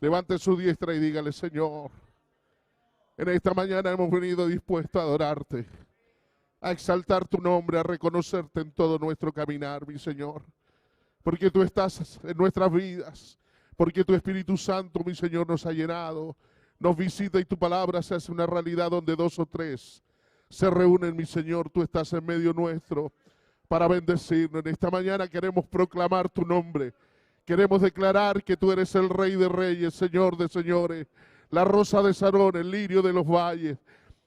Levante su diestra y dígale: Señor, en esta mañana hemos venido dispuestos a adorarte, a exaltar tu nombre, a reconocerte en todo nuestro caminar, mi Señor. Porque tú estás en nuestras vidas, porque tu Espíritu Santo, mi Señor, nos ha llenado, nos visita y tu palabra se hace una realidad donde 2 o 3 se reúnen, mi Señor. Tú estás en medio nuestro para bendecirnos. En esta mañana queremos proclamar tu nombre. Queremos declarar que tú eres el Rey de Reyes, Señor de Señores, la rosa de Sarón, el lirio de los valles,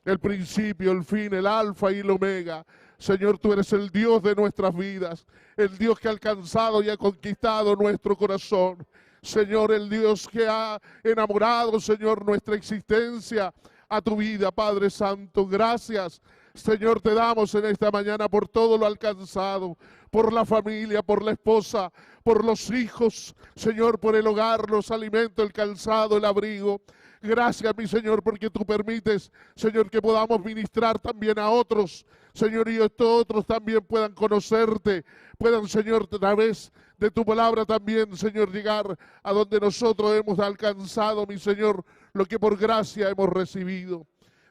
el principio, el fin, el alfa y el omega. Señor, tú eres el Dios de nuestras vidas, el Dios que ha alcanzado y ha conquistado nuestro corazón. Señor, el Dios que ha enamorado, Señor, nuestra existencia a tu vida, Padre Santo. Gracias, Señor, te damos en esta mañana por todo lo alcanzado, por la familia, por la esposa, por los hijos, Señor, por el hogar, los alimentos, el calzado, el abrigo. Gracias, mi Señor, porque tú permites, Señor, que podamos ministrar también a otros, Señor, y estos otros también puedan conocerte, puedan, Señor, a través de tu palabra también, Señor, llegar a donde nosotros hemos alcanzado, mi Señor, lo que por gracia hemos recibido.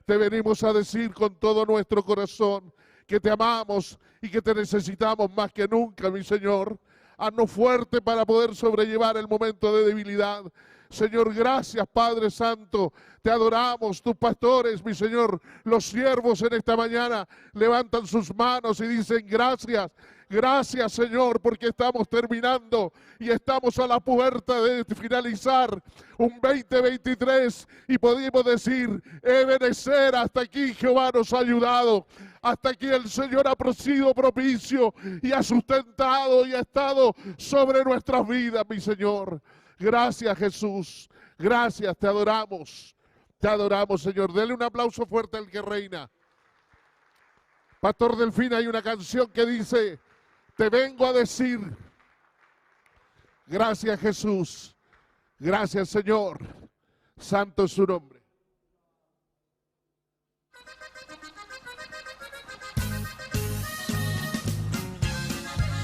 Te venimos a decir con todo nuestro corazón que te amamos y que te necesitamos más que nunca, mi Señor. Haznos fuerte para poder sobrellevar el momento de debilidad. Señor, gracias, Padre Santo, te adoramos. Tus pastores, mi Señor, los siervos en esta mañana levantan sus manos y dicen gracias. Gracias, Señor, porque estamos terminando y estamos a la puerta de finalizar un 2023 y podemos decir: Ebenecer, hasta aquí Jehová nos ha ayudado. Hasta aquí el Señor ha sido propicio y ha sustentado y ha estado sobre nuestras vidas, mi Señor. Gracias, Jesús. Gracias, te adoramos. Te adoramos, Señor. Dele un aplauso fuerte al que reina. Pastor Delfín, hay una canción que dice: te vengo a decir. Gracias, Jesús. Gracias, Señor. Santo es su nombre.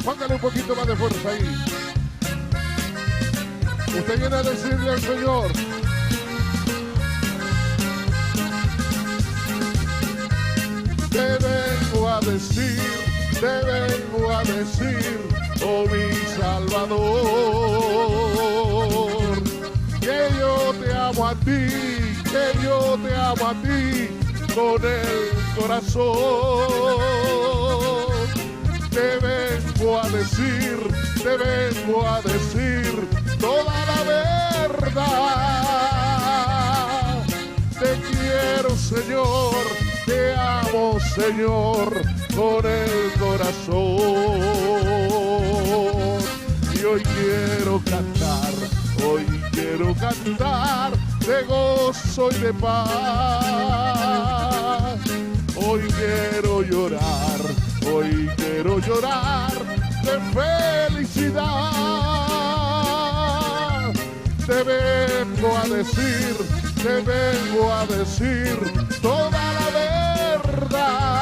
Póngale un poquito más de fuerza ahí. Usted viene a decirle al Señor: te vengo a decir, te vengo a decir, oh mi Salvador, que yo te amo a ti, que yo te amo a ti con el corazón. Te vengo a decir, te vengo a decir toda la verdad. Te quiero, Señor, te amo, Señor, con el corazón. Y hoy quiero cantar de gozo y de paz. Hoy quiero llorar de felicidad. Te vengo a decir toda la verdad.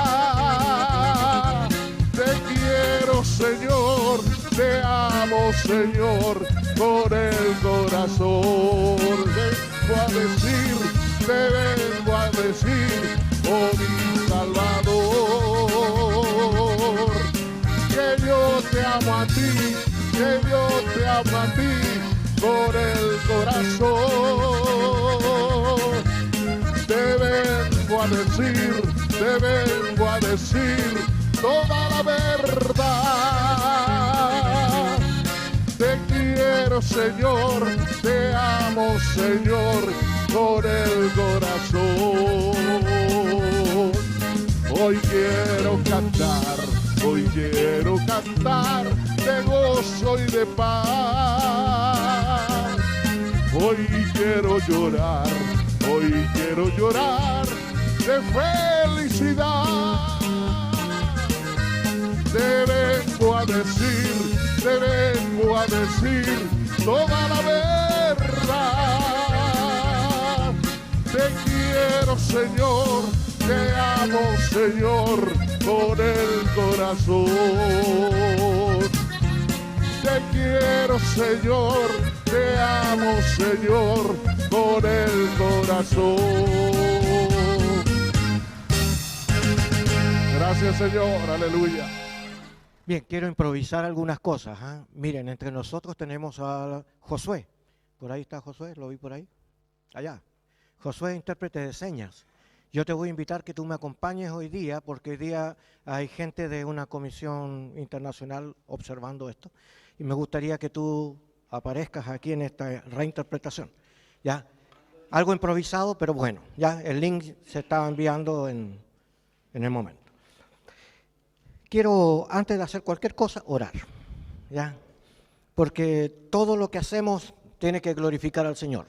Te quiero, Señor, te amo, Señor, con el corazón. Te vengo a decir, oh mi Salvador, que yo te amo a ti, que yo te amo a ti con el corazón. Te vengo a decir toda la verdad. Te quiero, Señor, te amo, Señor, con el corazón. Hoy quiero cantar de gozo y de paz. Hoy quiero llorar de felicidad. Te vengo a decir toda la verdad. Te quiero, Señor, te amo, Señor, con el corazón. Te quiero, Señor, te amo, adoramos, Señor, con el corazón. Gracias, Señor, aleluya. Bien, quiero improvisar algunas cosas. Miren, entre nosotros tenemos a Josué. Por ahí está Josué, lo vi por ahí. Allá. Josué, intérprete de señas. Yo te voy a invitar que tú me acompañes hoy día, porque hoy día hay gente de una comisión internacional observando esto. Y me gustaría que tú aparezcas aquí en esta reinterpretación. ¿Ya? Algo improvisado, pero bueno, ya el link se está enviando en el momento. Quiero, antes de hacer cualquier cosa, orar, ¿ya? Porque todo lo que hacemos tiene que glorificar al Señor.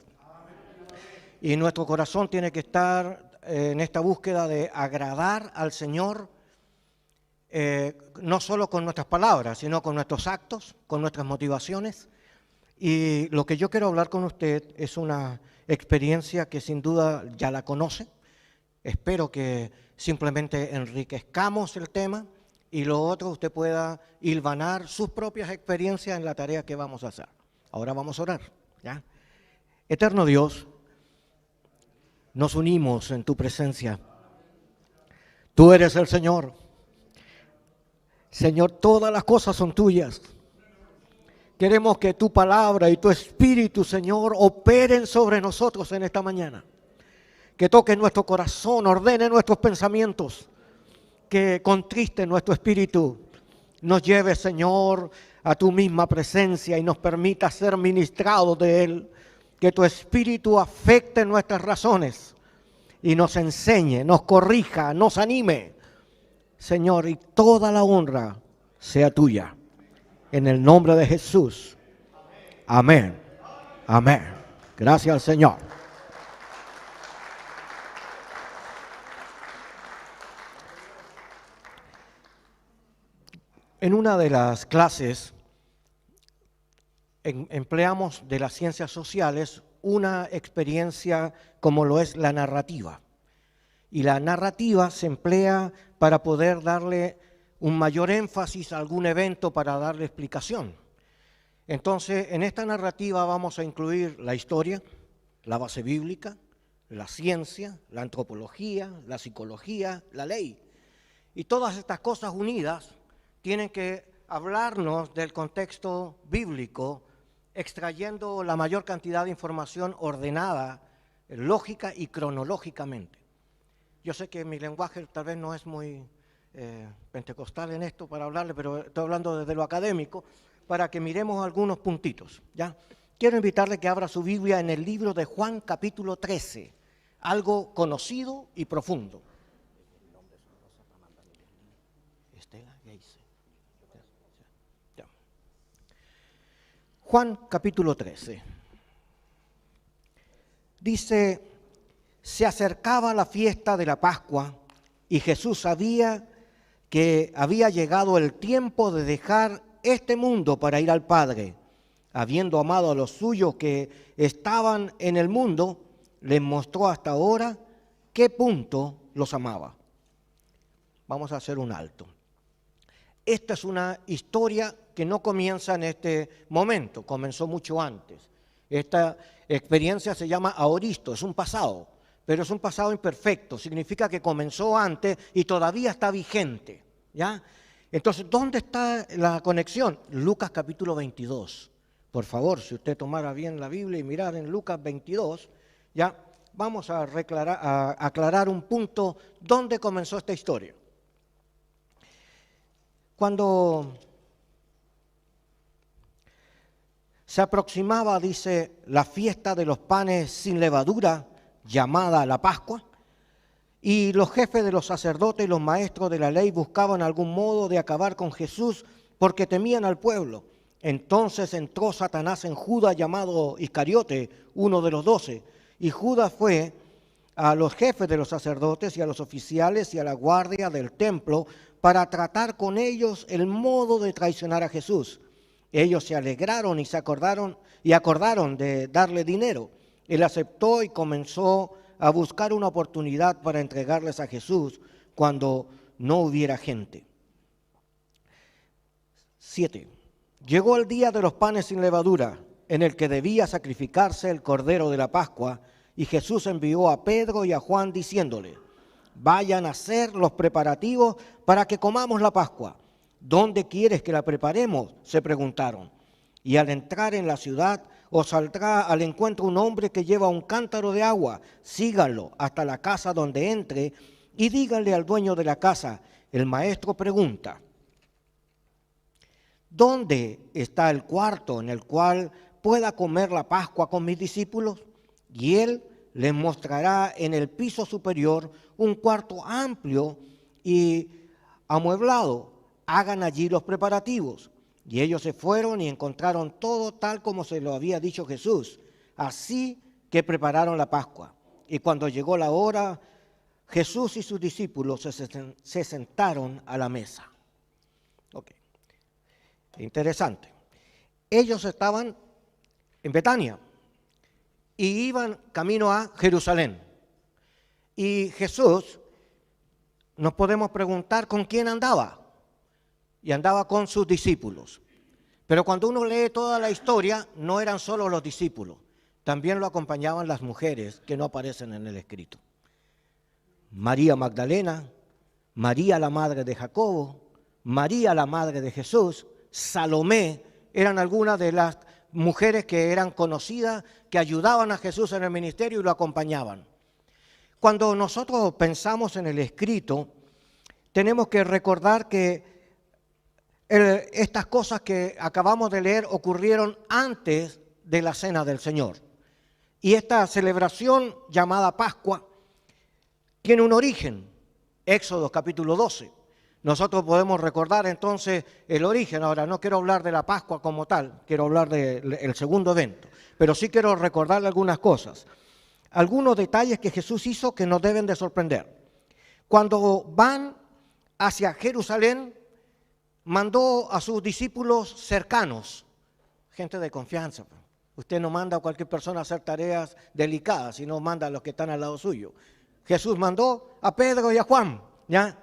Y nuestro corazón tiene que estar en esta búsqueda de agradar al Señor, no solo con nuestras palabras, sino con nuestros actos, con nuestras motivaciones. Y lo que yo quiero hablar con usted es una experiencia que sin duda ya la conoce. Espero que simplemente enriquezcamos el tema. Y lo otro, usted pueda hilvanar sus propias experiencias en la tarea que vamos a hacer. Ahora vamos a orar, ¿ya? Eterno Dios, nos unimos en tu presencia. Tú eres el Señor. Señor, todas las cosas son tuyas. Queremos que tu palabra y tu espíritu, Señor, operen sobre nosotros en esta mañana. Que toquen nuestro corazón, ordenen nuestros pensamientos. Que contriste nuestro espíritu, nos lleve, Señor, a tu misma presencia y nos permita ser ministrados de Él. Que tu espíritu afecte nuestras razones y nos enseñe, nos corrija, nos anime. Señor, y toda la honra sea tuya. En el nombre de Jesús. Amén. Amén. Gracias al Señor. En una de las clases empleamos de las ciencias sociales una experiencia como lo es la narrativa. Y la narrativa se emplea para poder darle un mayor énfasis a algún evento, para darle explicación. Entonces, en esta narrativa vamos a incluir la historia, la base bíblica, la ciencia, la antropología, la psicología, la ley. Y todas estas cosas unidas tienen que hablarnos del contexto bíblico, extrayendo la mayor cantidad de información ordenada, lógica y cronológicamente. Yo sé que mi lenguaje tal vez no es muy pentecostal en esto para hablarle, pero estoy hablando desde lo académico, para que miremos algunos puntitos, ¿ya? Quiero invitarle que abra su Biblia en el libro de Juan capítulo 13, algo conocido y profundo. Juan capítulo 13. Dice, se acercaba la fiesta de la Pascua y Jesús sabía que había llegado el tiempo de dejar este mundo para ir al Padre. Habiendo amado a los suyos que estaban en el mundo, les mostró hasta ahora qué punto los amaba. Vamos a hacer un alto. Esta es una historia que no comienza en este momento, comenzó mucho antes. Esta experiencia se llama aoristo, es un pasado, pero es un pasado imperfecto, significa que comenzó antes y todavía está vigente, ¿ya? Entonces, ¿dónde está la conexión? Lucas capítulo 22. Por favor, si usted tomara bien la Biblia y mirar en Lucas 22, ya vamos a aclarar un punto, ¿dónde comenzó esta historia? Cuando se aproximaba, dice, la fiesta de los panes sin levadura, llamada la Pascua, y los jefes de los sacerdotes y los maestros de la ley buscaban algún modo de acabar con Jesús porque temían al pueblo. Entonces entró Satanás en Judas, llamado Iscariote, uno de los 12, y Judas fue a los jefes de los sacerdotes y a los oficiales y a la guardia del templo para tratar con ellos el modo de traicionar a Jesús. Ellos se alegraron y acordaron de darle dinero. Él aceptó y comenzó a buscar una oportunidad para entregarles a Jesús cuando no hubiera gente. 7. Llegó el día de los panes sin levadura, en el que debía sacrificarse el cordero de la Pascua, y Jesús envió a Pedro y a Juan diciéndole: vayan a hacer los preparativos para que comamos la Pascua. ¿Dónde quieres que la preparemos?, se preguntaron. Y al entrar en la ciudad os saldrá al encuentro un hombre que lleva un cántaro de agua. Síganlo hasta la casa donde entre y díganle al dueño de la casa: el maestro pregunta, ¿dónde está el cuarto en el cual pueda comer la Pascua con mis discípulos? Y él les mostrará en el piso superior un cuarto amplio y amueblado. Hagan allí los preparativos. Y ellos se fueron y encontraron todo tal como se lo había dicho Jesús. Así que prepararon la Pascua. Y cuando llegó la hora, Jesús y sus discípulos se sentaron a la mesa. Okay. Interesante. Ellos estaban en Betania y iban camino a Jerusalén. Y Jesús, nos podemos preguntar con quién andaba. Y andaba con sus discípulos. Pero cuando uno lee toda la historia, no eran solo los discípulos, también lo acompañaban las mujeres que no aparecen en el escrito. María Magdalena, María la madre de Jacobo, María la madre de Jesús, Salomé, eran algunas de las mujeres que eran conocidas, que ayudaban a Jesús en el ministerio y lo acompañaban. Cuando nosotros pensamos en el escrito, tenemos que recordar que estas cosas que acabamos de leer ocurrieron antes de la Cena del Señor. Y esta celebración llamada Pascua tiene un origen, Éxodo capítulo 12. Nosotros podemos recordar entonces el origen. Ahora, no quiero hablar de la Pascua como tal, quiero hablar del segundo evento, pero sí quiero recordarle algunas cosas. Algunos detalles que Jesús hizo que nos deben de sorprender. Cuando van hacia Jerusalén, mandó a sus discípulos cercanos, gente de confianza. Usted no manda a cualquier persona a hacer tareas delicadas, sino manda a los que están al lado suyo. Jesús mandó a Pedro y a Juan, ¿ya?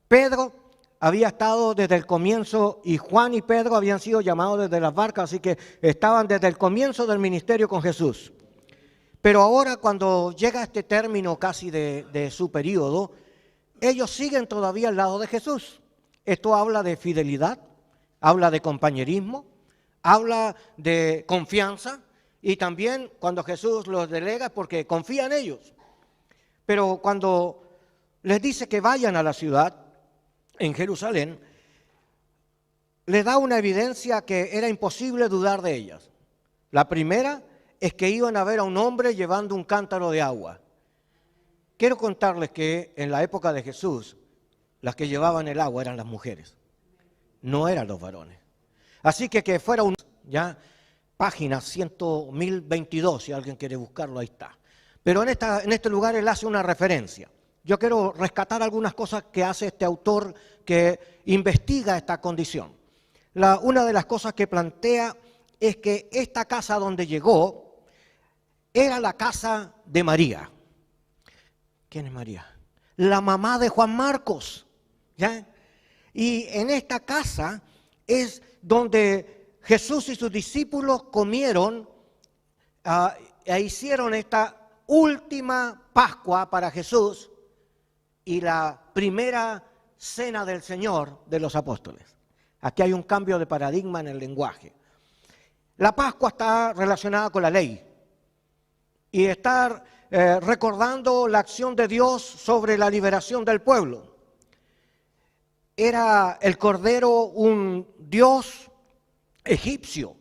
Pedro había estado desde el comienzo y Juan y Pedro habían sido llamados desde las barcas, así que estaban desde el comienzo del ministerio con Jesús. Pero ahora, cuando llega este término casi de su periodo, ellos siguen todavía al lado de Jesús. Esto habla de fidelidad, habla de compañerismo, habla de confianza, y también cuando Jesús los delega es porque confía en ellos. Pero cuando les dice que vayan a la ciudad, en Jerusalén, les da una evidencia que era imposible dudar de ellas. La primera es que iban a ver a un hombre llevando un cántaro de agua. Quiero contarles que en la época de Jesús, las que llevaban el agua eran las mujeres, no eran los varones. Así que fuera ya página 1022, si alguien quiere buscarlo, ahí está. Pero en este lugar él hace una referencia. Yo quiero rescatar algunas cosas que hace este autor que investiga esta condición. Una de las cosas que plantea es que esta casa donde llegó era la casa de María. ¿Quién es María? La mamá de Juan Marcos, ¿ya? Y en esta casa es donde Jesús y sus discípulos comieron e hicieron esta última Pascua para Jesús y la primera cena del Señor de los apóstoles. Aquí hay un cambio de paradigma en el lenguaje. La Pascua está relacionada con la ley y está recordando la acción de Dios sobre la liberación del pueblo. Era el Cordero un dios egipcio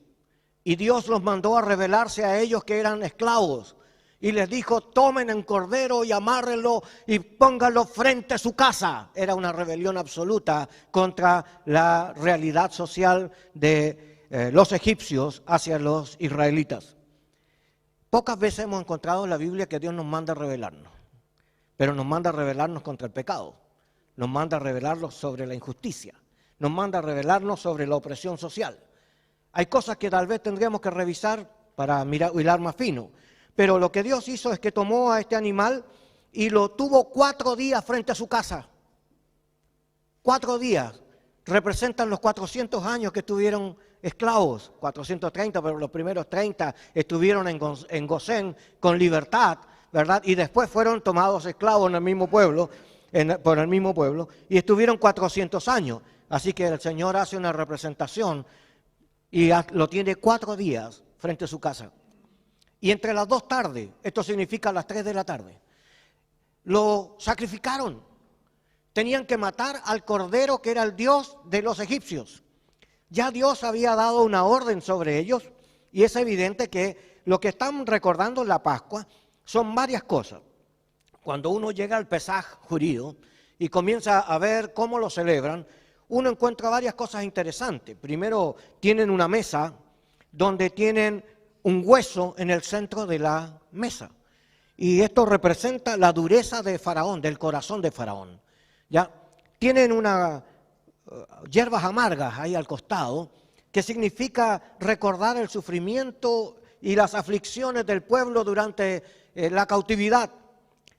y Dios los mandó a revelarse a ellos que eran esclavos y les dijo: tomen un cordero y amárrenlo y pónganlo frente a su casa. Era una rebelión absoluta contra la realidad social de los egipcios hacia los israelitas. Pocas veces hemos encontrado en la Biblia que Dios nos manda a rebelarnos, pero nos manda a rebelarnos contra el pecado, nos manda a rebelarnos sobre la injusticia, nos manda a rebelarnos sobre la opresión social. Hay cosas que tal vez tendríamos que revisar para hilar más fino, pero lo que Dios hizo es que tomó a este animal y lo tuvo 4 días frente a su casa. 4 días representan los 400 años que estuvieron esclavos, 430, pero los primeros 30 estuvieron en Gosén con libertad, ¿verdad? Y después fueron tomados esclavos en el mismo pueblo, por el mismo pueblo, y estuvieron 400 años. Así que el Señor hace una representación y lo tiene 4 días frente a su casa. Y entre las 2 tardes, esto significa las 3 de la tarde, lo sacrificaron. Tenían que matar al cordero que era el dios de los egipcios. Ya Dios había dado una orden sobre ellos y es evidente que lo que están recordando en la Pascua son varias cosas. Cuando uno llega al Pesaj judío y comienza a ver cómo lo celebran, uno encuentra varias cosas interesantes. Primero, tienen una mesa donde tienen un hueso en el centro de la mesa. Y esto representa la dureza de Faraón, del corazón de Faraón. ¿Ya? Tienen unas hierbas amargas ahí al costado, que significa recordar el sufrimiento y las aflicciones del pueblo durante la cautividad.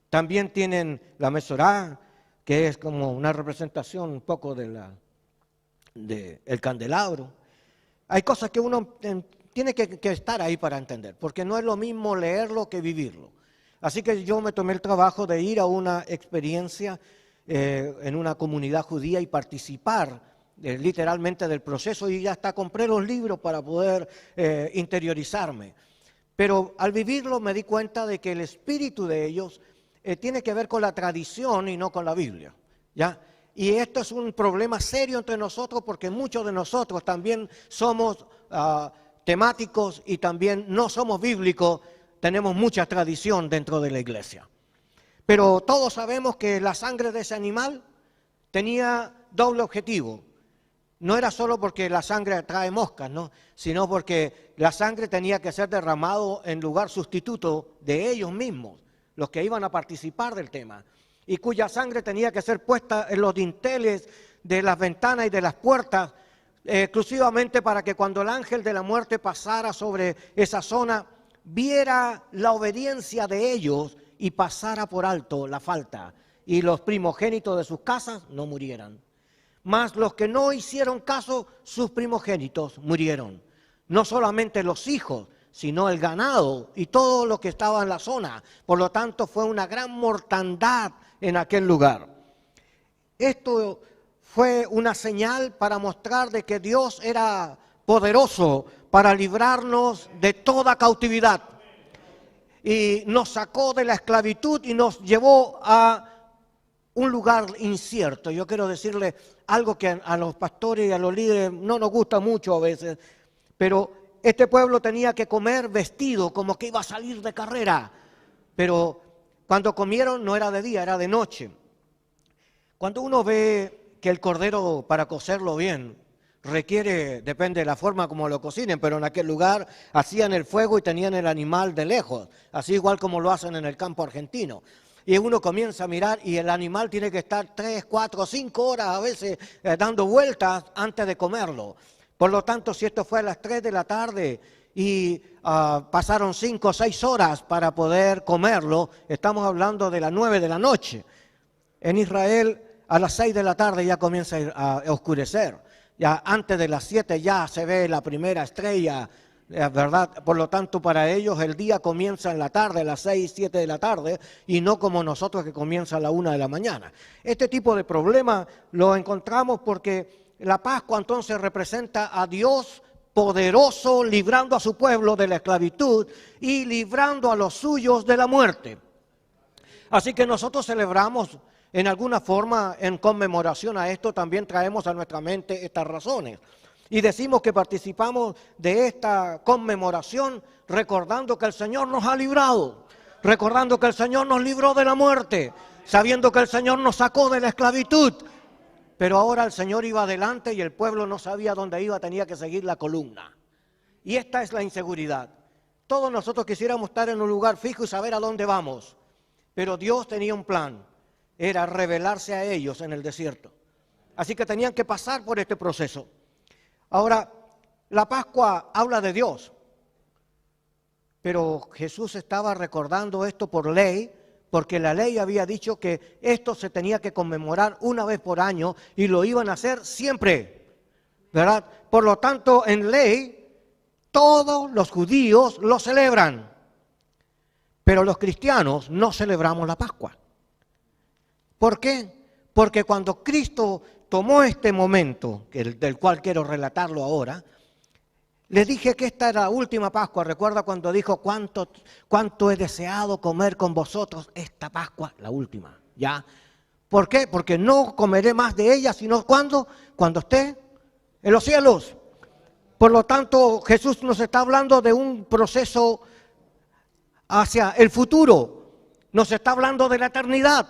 También tienen la mesorá, que es como una representación un poco del candelabro. Hay cosas que uno tiene que estar ahí para entender, porque no es lo mismo leerlo que vivirlo. Así que yo me tomé el trabajo de ir a una experiencia en una comunidad judía y participar literalmente del proceso, y ya hasta compré los libros para poder interiorizarme. Pero al vivirlo me di cuenta de que el espíritu de ellos tiene que ver con la tradición y no con la Biblia, ¿ya? Y esto es un problema serio entre nosotros, porque muchos de nosotros también somos temáticos y también no somos bíblicos, tenemos mucha tradición dentro de la iglesia. Pero todos sabemos que la sangre de ese animal tenía doble objetivo. No era solo porque la sangre atrae moscas, ¿no? Sino porque la sangre tenía que ser derramado en lugar sustituto de ellos mismos, los que iban a participar del tema, y cuya sangre tenía que ser puesta en los dinteles de las ventanas y de las puertas, exclusivamente para que cuando el ángel de la muerte pasara sobre esa zona, viera la obediencia de ellos y pasara por alto la falta, y los primogénitos de sus casas no murieran. Mas los que no hicieron caso, sus primogénitos murieron. No solamente los hijos, sino el ganado y todo lo que estaba en la zona. Por lo tanto, fue una gran mortandad en aquel lugar. Esto fue una señal para mostrar de que Dios era poderoso para librarnos de toda cautividad. Y nos sacó de la esclavitud y nos llevó a un lugar incierto. Yo quiero decirle algo que a los pastores y a los líderes no nos gusta mucho a veces, pero este pueblo tenía que comer vestido como que iba a salir de carrera, pero cuando comieron no era de día, era de noche. Cuando uno ve que el cordero, para cocerlo bien, requiere, depende de la forma como lo cocinen, pero en aquel lugar hacían el fuego y tenían el animal de lejos, así igual como lo hacen en el campo argentino. Y uno comienza a mirar y el animal tiene que estar 3, 4, 5 horas a veces dando vueltas antes de comerlo. Por lo tanto, si esto fue a las 3 de la tarde y pasaron 5 o 6 horas para poder comerlo, estamos hablando de las 9 de la noche. En Israel a las 6 de la tarde ya comienza a oscurecer. Ya antes de las 7 ya se ve la primera estrella, ¿verdad? Por lo tanto, para ellos el día comienza en la tarde, a las 6, 7 de la tarde, y no como nosotros que comienza a la 1 de la mañana. Este tipo de problema lo encontramos porque la Pascua entonces representa a Dios poderoso, librando a su pueblo de la esclavitud y librando a los suyos de la muerte. Así que nosotros celebramos en alguna forma, en conmemoración a esto, también traemos a nuestra mente estas razones. Y decimos que participamos de esta conmemoración recordando que el Señor nos ha librado, recordando que el Señor nos libró de la muerte, sabiendo que el Señor nos sacó de la esclavitud. Pero ahora el Señor iba adelante y el pueblo no sabía dónde iba, tenía que seguir la columna. Y esta es la inseguridad. Todos nosotros quisiéramos estar en un lugar fijo y saber a dónde vamos. Pero Dios tenía un plan, era revelarse a ellos en el desierto. Así que tenían que pasar por este proceso. Ahora, la Pascua habla de Dios, pero Jesús estaba recordando esto por ley, porque la ley había dicho que esto se tenía que conmemorar una vez por año y lo iban a hacer siempre. ¿verdad? Por lo tanto, en ley, todos los judíos lo celebran, pero los cristianos no celebramos la Pascua. ¿Por qué? Porque cuando Cristo tomó este momento, del cual quiero relatarlo ahora, les dije que esta era la última Pascua. ¿Recuerda cuando dijo cuánto he deseado comer con vosotros esta Pascua? La última, ¿ya? ¿Por qué? Porque no comeré más de ella, sino cuando esté en los cielos. Por lo tanto, Jesús nos está hablando de un proceso hacia el futuro. Nos está hablando de la eternidad.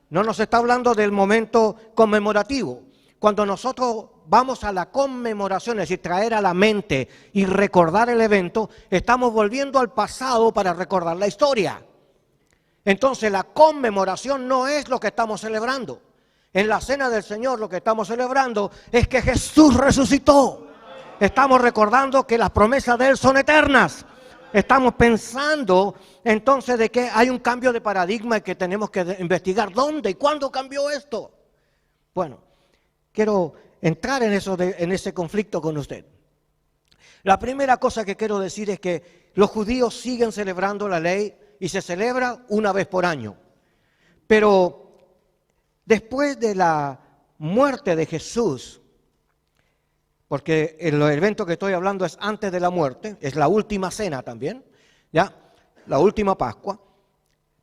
No nos está hablando del momento conmemorativo. Cuando nosotros vamos a la conmemoración, es decir, traer a la mente y recordar el evento, estamos volviendo al pasado para recordar la historia. Entonces, la conmemoración no es lo que estamos celebrando. En la cena del Señor lo que estamos celebrando es que Jesús resucitó. Estamos recordando que las promesas de Él son eternas. Estamos pensando entonces de que hay un cambio de paradigma y que tenemos que investigar dónde y cuándo cambió esto. Bueno, quiero entrar en ese conflicto con usted. La primera cosa que quiero decir es que los judíos siguen celebrando la ley y se celebra una vez por año. Pero después de la muerte de Jesús, porque el evento que estoy hablando es antes de la muerte, es la última cena también, ¿ya? La última Pascua.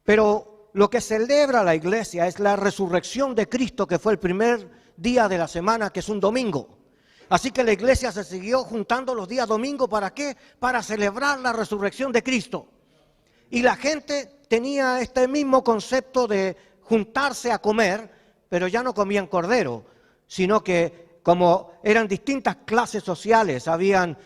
Pero lo que celebra la iglesia es la resurrección de Cristo, que fue el primer día de la semana, que es un domingo. Así que la iglesia se siguió juntando los días domingos, ¿para qué? Para celebrar la resurrección de Cristo. Y la gente tenía este mismo concepto de juntarse a comer, pero ya no comían cordero, sino que como eran distintas clases sociales, habían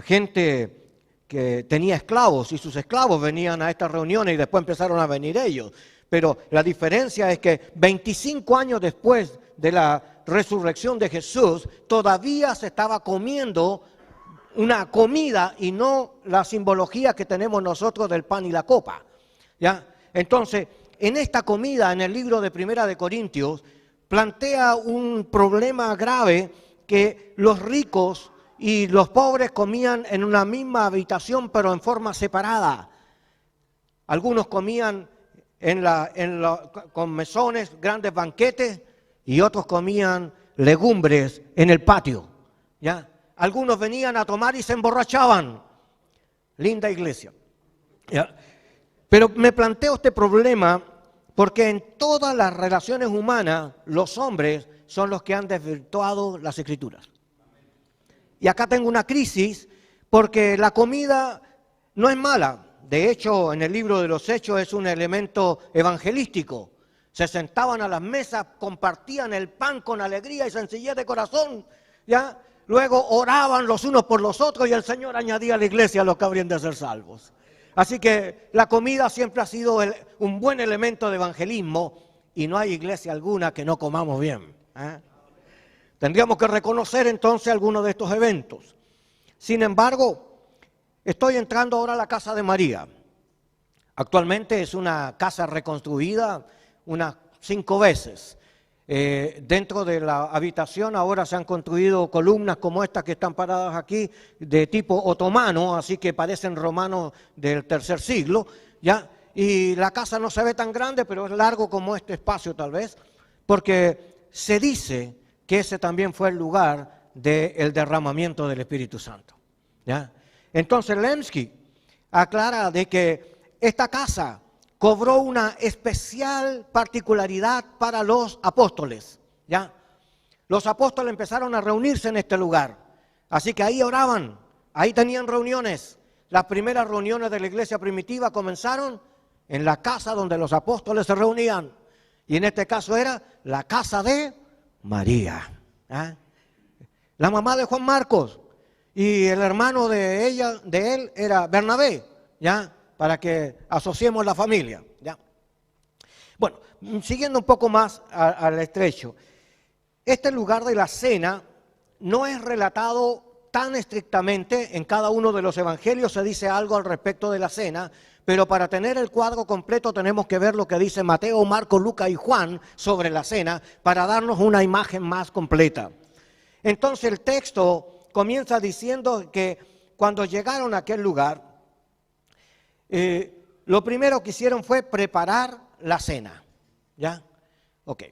gente que tenía esclavos y sus esclavos venían a estas reuniones y después empezaron a venir ellos. Pero la diferencia es que 25 años después de la resurrección de Jesús, todavía se estaba comiendo una comida y no la simbología que tenemos nosotros del pan y la copa, ¿ya? Entonces, en esta comida, en el libro de Primera de Corintios, plantea un problema grave, que los ricos y los pobres comían en una misma habitación pero en forma separada. Algunos comían con mesones, grandes banquetes, y otros comían legumbres en el patio, ¿ya? Algunos venían a tomar y se emborrachaban. Linda iglesia, ¿ya? Pero me planteo este problema porque en todas las relaciones humanas los hombres son los que han desvirtuado las Escrituras. Y acá tengo una crisis porque la comida no es mala. De hecho, en el libro de los Hechos es un elemento evangelístico. Se sentaban a las mesas, compartían el pan con alegría y sencillez de corazón, ¿ya? Luego oraban los unos por los otros y el Señor añadía a la iglesia a los que habrían de ser salvos. Así que la comida siempre ha sido un buen elemento de evangelismo y no hay iglesia alguna que no comamos bien, ¿eh? Tendríamos que reconocer entonces algunos de estos eventos. Sin embargo, estoy entrando ahora a la casa de María. Actualmente es una casa reconstruida unas 5 veces. Dentro de la habitación ahora se han construido columnas como estas que están paradas aquí, de tipo otomano, así que parecen romanos del tercer siglo, ¿ya? Y la casa no se ve tan grande, pero es largo como este espacio tal vez, porque se dice que ese también fue el lugar del derramamiento del Espíritu Santo, ¿ya? Entonces Lemsky aclara de que esta casa cobró una especial particularidad para los apóstoles, ¿ya? Los apóstoles empezaron a reunirse en este lugar, así que ahí oraban, ahí tenían reuniones. Las primeras reuniones de la iglesia primitiva comenzaron en la casa donde los apóstoles se reunían, y en este caso era la casa de María, ¿eh? La mamá de Juan Marcos, y el hermano de él era Bernabé, ¿ya? Para que asociemos la familia, ¿ya? Bueno, siguiendo un poco más al estrecho, este lugar de la cena no es relatado tan estrictamente en cada uno de los evangelios. Se dice algo al respecto de la cena, pero para tener el cuadro completo tenemos que ver lo que dice Mateo, Marcos, Lucas y Juan sobre la cena para darnos una imagen más completa. Entonces el texto comienza diciendo que cuando llegaron a aquel lugar, lo primero que hicieron fue preparar la cena. ¿Ya? Ok.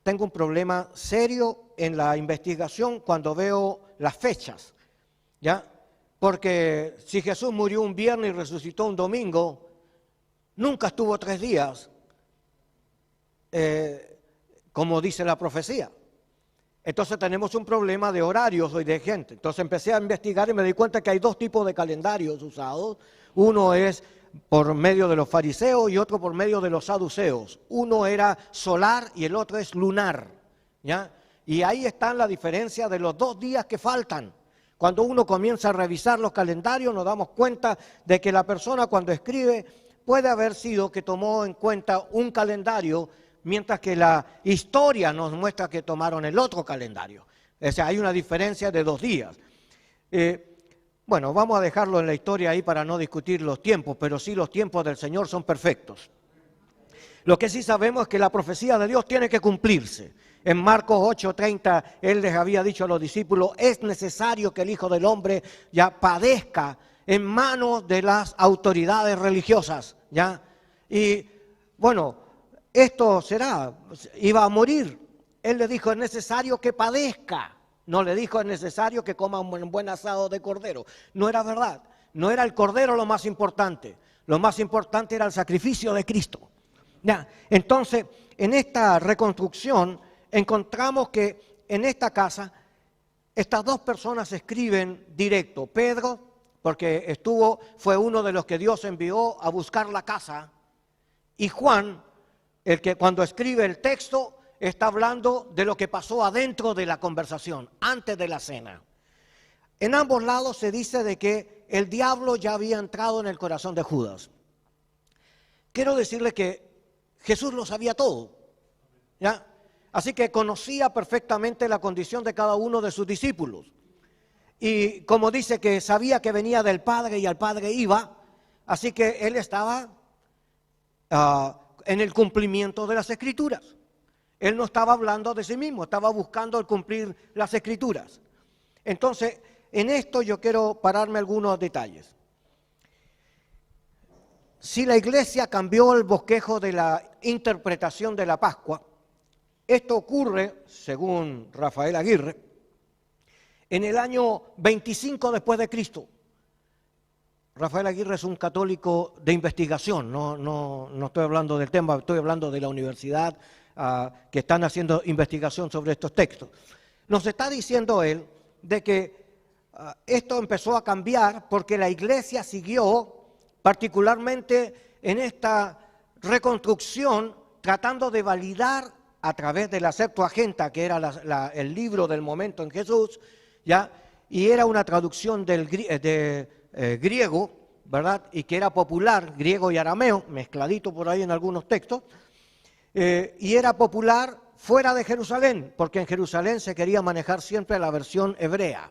Tengo un problema serio en la investigación cuando veo las fechas. ¿Ya? Porque si Jesús murió un viernes y resucitó un domingo, nunca estuvo 3 días, como dice la profecía. Entonces tenemos un problema de horarios y de gente. Entonces empecé a investigar y me di cuenta que hay 2 tipos de calendarios usados. Uno es por medio de los fariseos y otro por medio de los saduceos. Uno era solar y el otro es lunar. ¿Ya? Y ahí está la diferencia de los 2 días que faltan. Cuando uno comienza a revisar los calendarios nos damos cuenta de que la persona cuando escribe puede haber sido que tomó en cuenta un calendario, mientras que la historia nos muestra que tomaron el otro calendario. O sea, hay una diferencia de 2 días. Bueno, vamos a dejarlo en la historia ahí para no discutir los tiempos, pero sí los tiempos del Señor son perfectos. Lo que sí sabemos es que la profecía de Dios tiene que cumplirse. En Marcos 8:30, Él les había dicho a los discípulos, es necesario que el Hijo del Hombre ya padezca en manos de las autoridades religiosas, ¿ya? Y bueno, esto iba a morir. Él le dijo, es necesario que padezca. No le dijo, es necesario que coma un buen asado de cordero. No era verdad. No era el cordero lo más importante. Lo más importante era el sacrificio de Cristo. Ya. Entonces, en esta reconstrucción, encontramos que en esta casa, estas 2 personas escriben directo. Pedro, porque fue uno de los que Dios envió a buscar la casa, y Juan, el que cuando escribe el texto está hablando de lo que pasó adentro de la conversación, antes de la cena. En ambos lados se dice de que el diablo ya había entrado en el corazón de Judas. Quiero decirle que Jesús lo sabía todo, ¿ya? Así que conocía perfectamente la condición de cada uno de sus discípulos. Y como dice que sabía que venía del Padre y al Padre iba, así que él estaba en el cumplimiento de las Escrituras. Él no estaba hablando de sí mismo, estaba buscando el cumplir las Escrituras. Entonces, en esto yo quiero pararme algunos detalles. Si la iglesia cambió el bosquejo de la interpretación de la Pascua, esto ocurre, según Rafael Aguirre, en el año 25 después de Cristo. Rafael Aguirre es un católico de investigación, no estoy hablando del tema, estoy hablando de la universidad que están haciendo investigación sobre estos textos. Nos está diciendo él de que esto empezó a cambiar porque la iglesia siguió, particularmente en esta reconstrucción, tratando de validar a través de la Septuaginta, que era el libro del momento en Jesús, ¿ya? Y era una traducción del griego, ¿verdad? Y que era popular, griego y arameo, mezcladito por ahí en algunos textos, y era popular fuera de Jerusalén, porque en Jerusalén se quería manejar siempre la versión hebrea.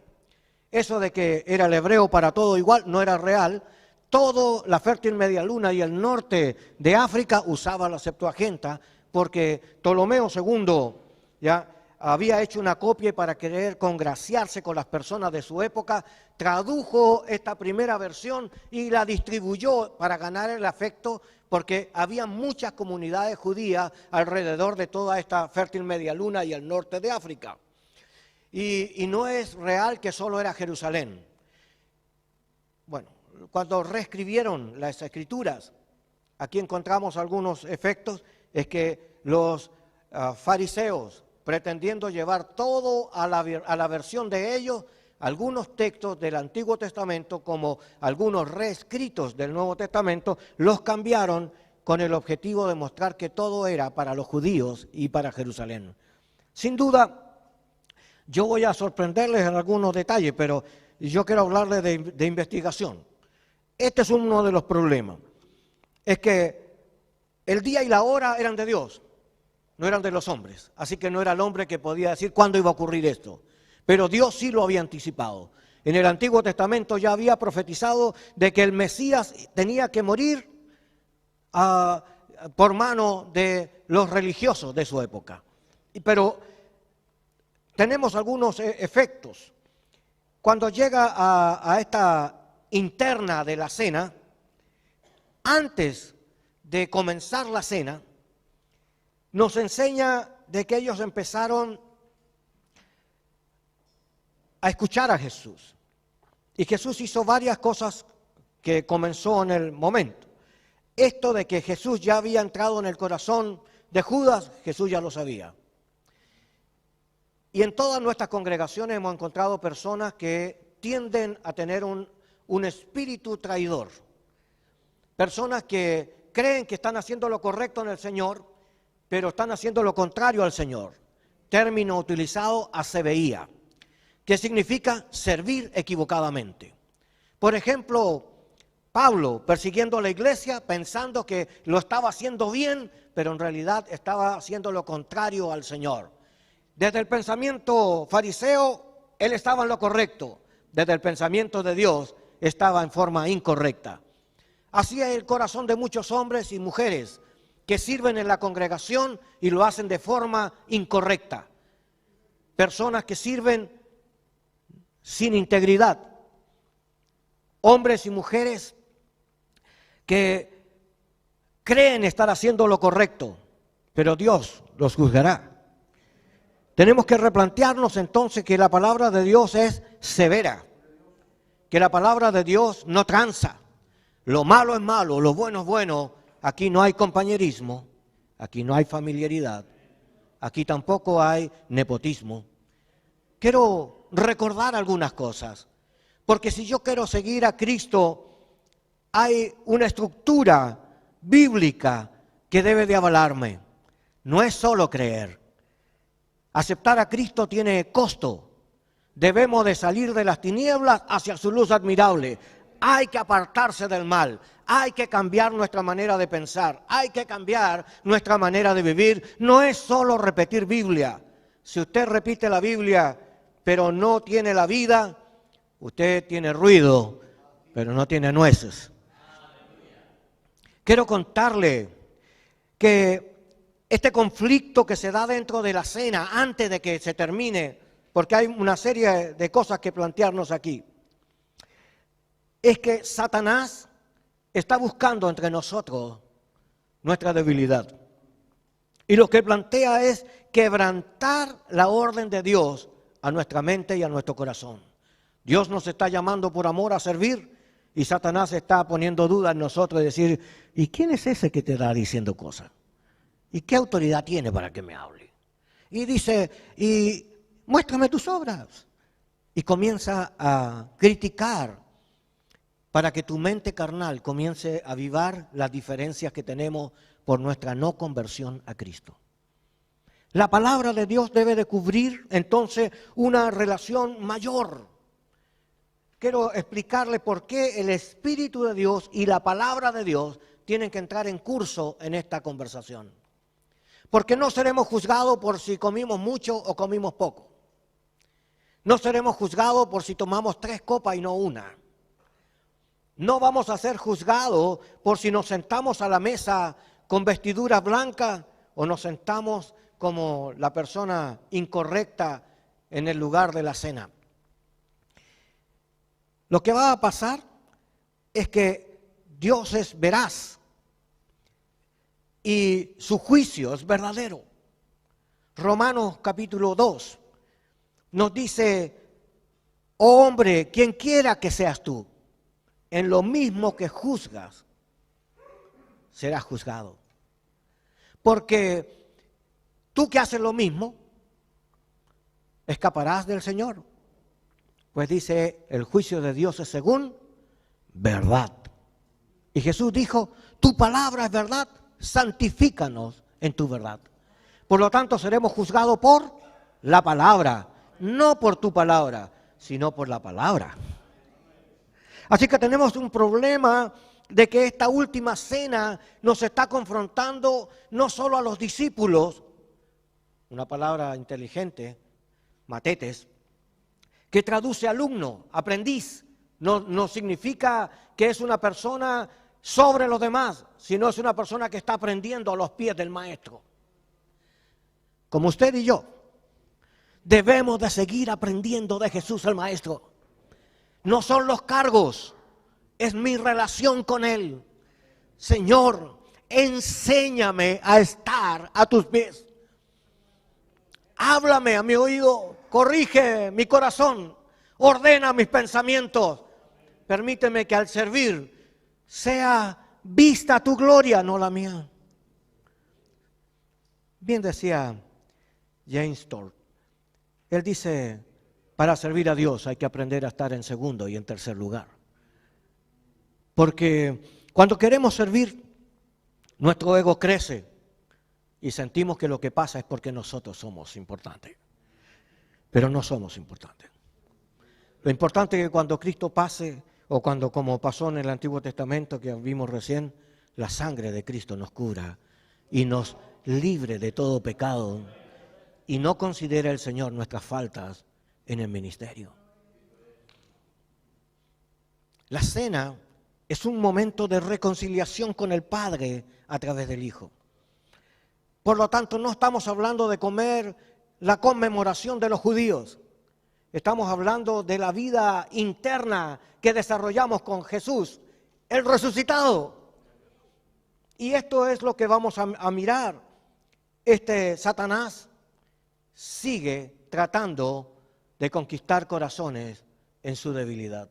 Eso de que era el hebreo para todo igual no era real. Todo la fértil Media Luna y el norte de África usaba la Septuaginta, porque Ptolomeo II ya había hecho una copia y para querer congraciarse con las personas de su época, tradujo esta primera versión y la distribuyó para ganar el afecto, porque había muchas comunidades judías alrededor de toda esta fértil Media Luna y el norte de África. Y no es real que solo era Jerusalén. Bueno, cuando reescribieron las Escrituras, aquí encontramos algunos efectos, es que los fariseos, pretendiendo llevar todo a la versión de ellos, algunos textos del Antiguo Testamento, como algunos reescritos del Nuevo Testamento, los cambiaron con el objetivo de mostrar que todo era para los judíos y para Jerusalén. Sin duda, yo voy a sorprenderles en algunos detalles, pero yo quiero hablarles de investigación. Este es uno de los problemas. Es que el día y la hora eran de Dios, no eran de los hombres. Así que no era el hombre que podía decir cuándo iba a ocurrir esto. Pero Dios sí lo había anticipado. En el Antiguo Testamento ya había profetizado de que el Mesías tenía que morir por mano de los religiosos de su época. Pero tenemos algunos efectos. Cuando llega a esta interna de la cena, antes de comenzar la cena, nos enseña de que ellos empezaron a escuchar a Jesús. Y Jesús hizo varias cosas que comenzó en el momento. Esto de que Jesús ya había entrado en el corazón de Judas, Jesús ya lo sabía. Y en todas nuestras congregaciones hemos encontrado personas que tienden a tener un espíritu traidor. Personas que creen que están haciendo lo correcto en el Señor, pero están haciendo lo contrario al Señor. Término utilizado, acebeía, que significa servir equivocadamente. Por ejemplo, Pablo persiguiendo a la iglesia, pensando que lo estaba haciendo bien, pero en realidad estaba haciendo lo contrario al Señor. Desde el pensamiento fariseo, él estaba en lo correcto. Desde el pensamiento de Dios, estaba en forma incorrecta. Así es el corazón de muchos hombres y mujeres que sirven en la congregación y lo hacen de forma incorrecta. Personas que sirven sin integridad. Hombres y mujeres que creen estar haciendo lo correcto, pero Dios los juzgará. Tenemos que replantearnos entonces que la palabra de Dios es severa, que la palabra de Dios no tranza. Lo malo es malo, lo bueno es bueno. Aquí no hay compañerismo, aquí no hay familiaridad, aquí tampoco hay nepotismo. Quiero recordar algunas cosas, porque si yo quiero seguir a Cristo, hay una estructura bíblica que debe de avalarme. No es solo creer. Aceptar a Cristo tiene costo. Debemos de salir de las tinieblas hacia su luz admirable. Hay que apartarse del mal. Hay que cambiar nuestra manera de pensar. Hay que cambiar nuestra manera de vivir. No es solo repetir Biblia. Si usted repite la Biblia, pero no tiene la vida, usted tiene ruido, pero no tiene nueces. Quiero contarle que este conflicto que se da dentro de la cena antes de que se termine, porque hay una serie de cosas que plantearnos aquí, es que Satanás está buscando entre nosotros nuestra debilidad. Y lo que plantea es quebrantar la orden de Dios a nuestra mente y a nuestro corazón. Dios nos está llamando por amor a servir y Satanás está poniendo dudas en nosotros y decir, ¿y quién es ese que te está diciendo cosas? ¿Y qué autoridad tiene para que me hable? Y dice, y muéstrame tus obras. Y comienza a criticar para que tu mente carnal comience a avivar las diferencias que tenemos por nuestra no conversión a Cristo. La palabra de Dios debe de cubrir entonces una relación mayor. Quiero explicarle por qué el Espíritu de Dios y la palabra de Dios tienen que entrar en curso en esta conversación. Porque no seremos juzgados por si comimos mucho o comimos poco. No seremos juzgados por si tomamos 3 copas y no una. No vamos a ser juzgados por si nos sentamos a la mesa con vestidura blanca o nos sentamos como la persona incorrecta en el lugar de la cena. Lo que va a pasar es que Dios es veraz y su juicio es verdadero. Romanos capítulo 2 nos dice, oh hombre, quien quiera que seas tú, en lo mismo que juzgas, serás juzgado. Porque tú que haces lo mismo, escaparás del Señor. Pues dice, el juicio de Dios es según verdad. Y Jesús dijo, tu palabra es verdad, santifícanos en tu verdad. Por lo tanto, seremos juzgados por la palabra, no por tu palabra, sino por la palabra. Así que tenemos un problema de que esta última cena nos está confrontando no solo a los discípulos, una palabra inteligente, matetes, que traduce alumno, aprendiz, no significa que es una persona sobre los demás, sino es una persona que está aprendiendo a los pies del maestro, como usted y yo. Debemos de seguir aprendiendo de Jesús el Maestro. No son los cargos, es mi relación con Él. Señor, enséñame a estar a tus pies. Háblame a mi oído, corrige mi corazón, ordena mis pensamientos. Permíteme que al servir sea vista tu gloria, no la mía. Bien decía James Storr. Él dice, para servir a Dios hay que aprender a estar en segundo y en tercer lugar. Porque cuando queremos servir, nuestro ego crece y sentimos que lo que pasa es porque nosotros somos importantes. Pero no somos importantes. Lo importante es que cuando Cristo pase, o cuando, como pasó en el Antiguo Testamento que vimos recién, la sangre de Cristo nos cura y nos libre de todo pecado y no considera el Señor nuestras faltas en el ministerio. La cena es un momento de reconciliación con el Padre a través del Hijo. Por lo tanto, no estamos hablando de comer la conmemoración de los judíos. Estamos hablando de la vida interna que desarrollamos con Jesús, el resucitado. Y esto es lo que vamos a mirar. Satanás sigue tratando de conquistar corazones en su debilidad.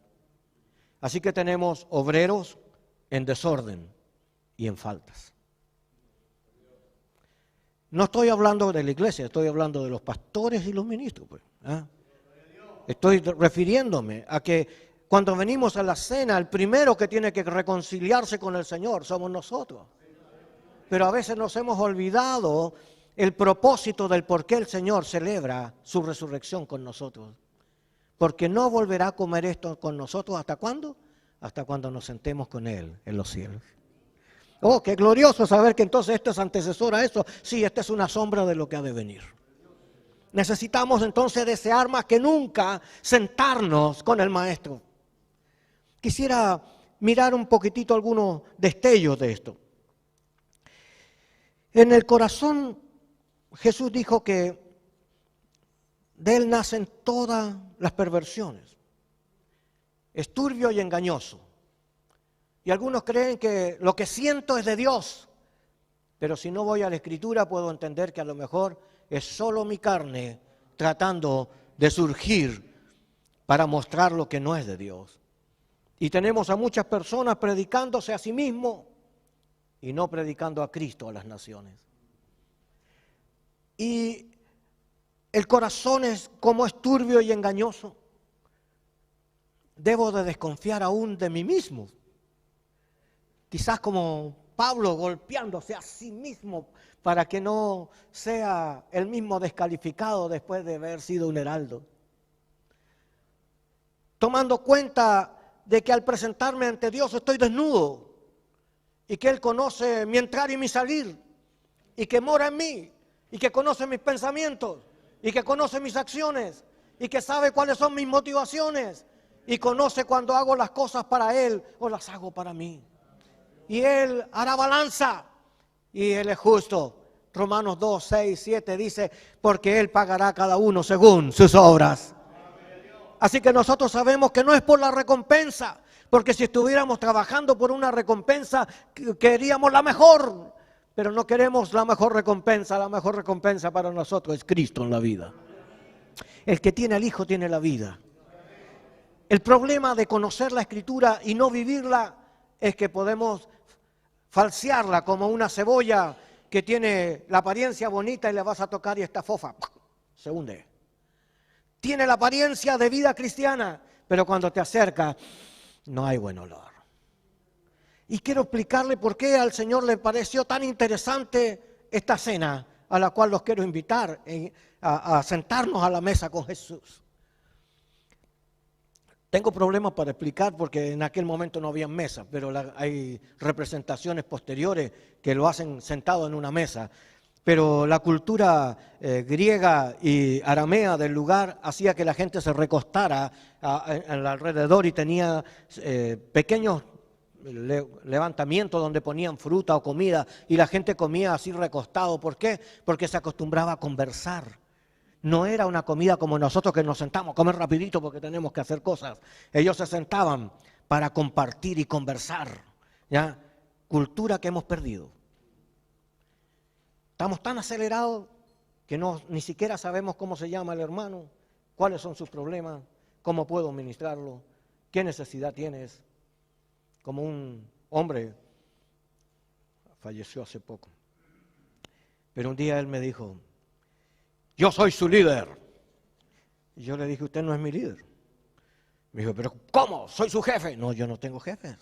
Así que tenemos obreros en desorden y en faltas. No estoy hablando de la iglesia, estoy hablando de los pastores y los ministros. Pues, Estoy refiriéndome a que cuando venimos a la cena, el primero que tiene que reconciliarse con el Señor somos nosotros. Pero a veces nos hemos olvidado el propósito del por qué el Señor celebra su resurrección con nosotros. Porque no volverá a comer esto con nosotros, ¿hasta cuándo? Hasta cuando nos sentemos con Él en los cielos. Oh, qué glorioso saber que entonces esto es antecesor a eso. Sí, esta es una sombra de lo que ha de venir. Necesitamos entonces desear más que nunca sentarnos con el Maestro. Quisiera mirar un poquitito algunos destellos de esto. En el corazón, Jesús dijo que de él nacen todas las perversiones. Es turbio y engañoso. Y algunos creen que lo que siento es de Dios. Pero si no voy a la Escritura puedo entender que a lo mejor es solo mi carne tratando de surgir para mostrar lo que no es de Dios. Y tenemos a muchas personas predicándose a sí mismos y no predicando a Cristo a las naciones. Y el corazón es como es turbio y engañoso. Debo de desconfiar aún de mí mismo. Quizás como Pablo golpeándose a sí mismo para que no sea el mismo descalificado después de haber sido un heraldo. Tomando cuenta de que al presentarme ante Dios estoy desnudo y que Él conoce mi entrar y mi salir y que mora en mí y que conoce mis pensamientos y que conoce mis acciones y que sabe cuáles son mis motivaciones y conoce cuando hago las cosas para Él o las hago para mí. Y Él hará balanza y Él es justo. Romanos 2, 6, 7 dice, porque Él pagará a cada uno según sus obras. Así que nosotros sabemos que no es por la recompensa, porque si estuviéramos trabajando por una recompensa, queríamos la mejor, pero no queremos la mejor recompensa para nosotros es Cristo en la vida. El que tiene al Hijo tiene la vida. El problema de conocer la Escritura y no vivirla es que podemos falsearla como una cebolla que tiene la apariencia bonita y le vas a tocar y está fofa, se hunde. Tiene la apariencia de vida cristiana, pero cuando te acerca no hay buen olor. Y quiero explicarle por qué al Señor le pareció tan interesante esta cena a la cual los quiero invitar a sentarnos a la mesa con Jesús. Tengo problemas para explicar porque en aquel momento no había mesa, pero hay representaciones posteriores que lo hacen sentado en una mesa. Pero la cultura griega y aramea del lugar hacía que la gente se recostara alrededor y tenía pequeños levantamientos donde ponían fruta o comida y la gente comía así recostado. ¿Por qué? Porque se acostumbraba a conversar. no era una comida como nosotros que nos sentamos a comer rapidito porque tenemos que hacer cosas. Ellos se sentaban para compartir y conversar, ¿ya? Cultura que hemos perdido. Estamos tan acelerados que ni siquiera sabemos cómo se llama el hermano, cuáles son sus problemas, cómo puedo ministrarlo, qué necesidad tienes. Como un hombre, falleció hace poco, pero un día él me dijo, yo soy su líder. Y yo le dije, usted no es mi líder. Me dijo, pero ¿cómo? Soy su jefe. No, yo no tengo jefes.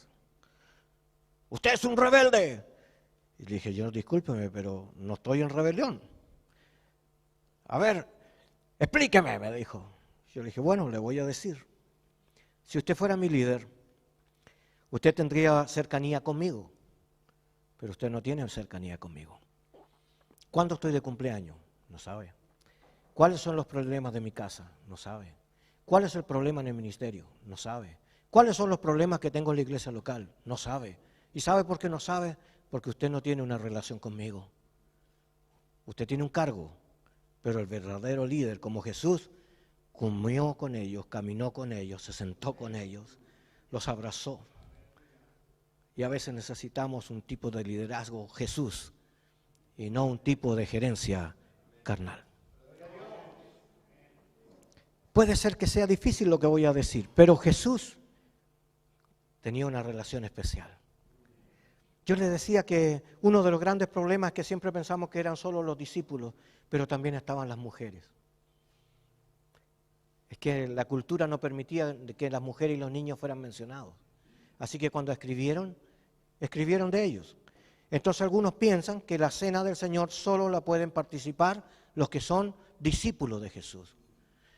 Usted es un rebelde. Y le dije, yo discúlpeme, pero no estoy en rebelión. A ver, explíqueme, me dijo. Yo le dije, bueno, le voy a decir. Si usted fuera mi líder, usted tendría cercanía conmigo, pero usted no tiene cercanía conmigo. ¿Cuándo estoy de cumpleaños? No sabe. ¿Cuáles son los problemas de mi casa? No sabe. ¿Cuál es el problema en el ministerio? No sabe. ¿Cuáles son los problemas que tengo en la iglesia local? No sabe. ¿Y sabe por qué no sabe? Porque usted no tiene una relación conmigo. Usted tiene un cargo, pero el verdadero líder, como Jesús, comió con ellos, caminó con ellos, se sentó con ellos, los abrazó. Y a veces necesitamos un tipo de liderazgo Jesús y no un tipo de gerencia carnal. Puede ser que sea difícil lo que voy a decir, pero Jesús tenía una relación especial. Yo le decía que uno de los grandes problemas es que siempre pensamos que eran solo los discípulos, pero también estaban las mujeres. Es que la cultura no permitía que las mujeres y los niños fueran mencionados. Así que cuando escribieron de ellos. Entonces algunos piensan que la cena del Señor solo la pueden participar los que son discípulos de Jesús.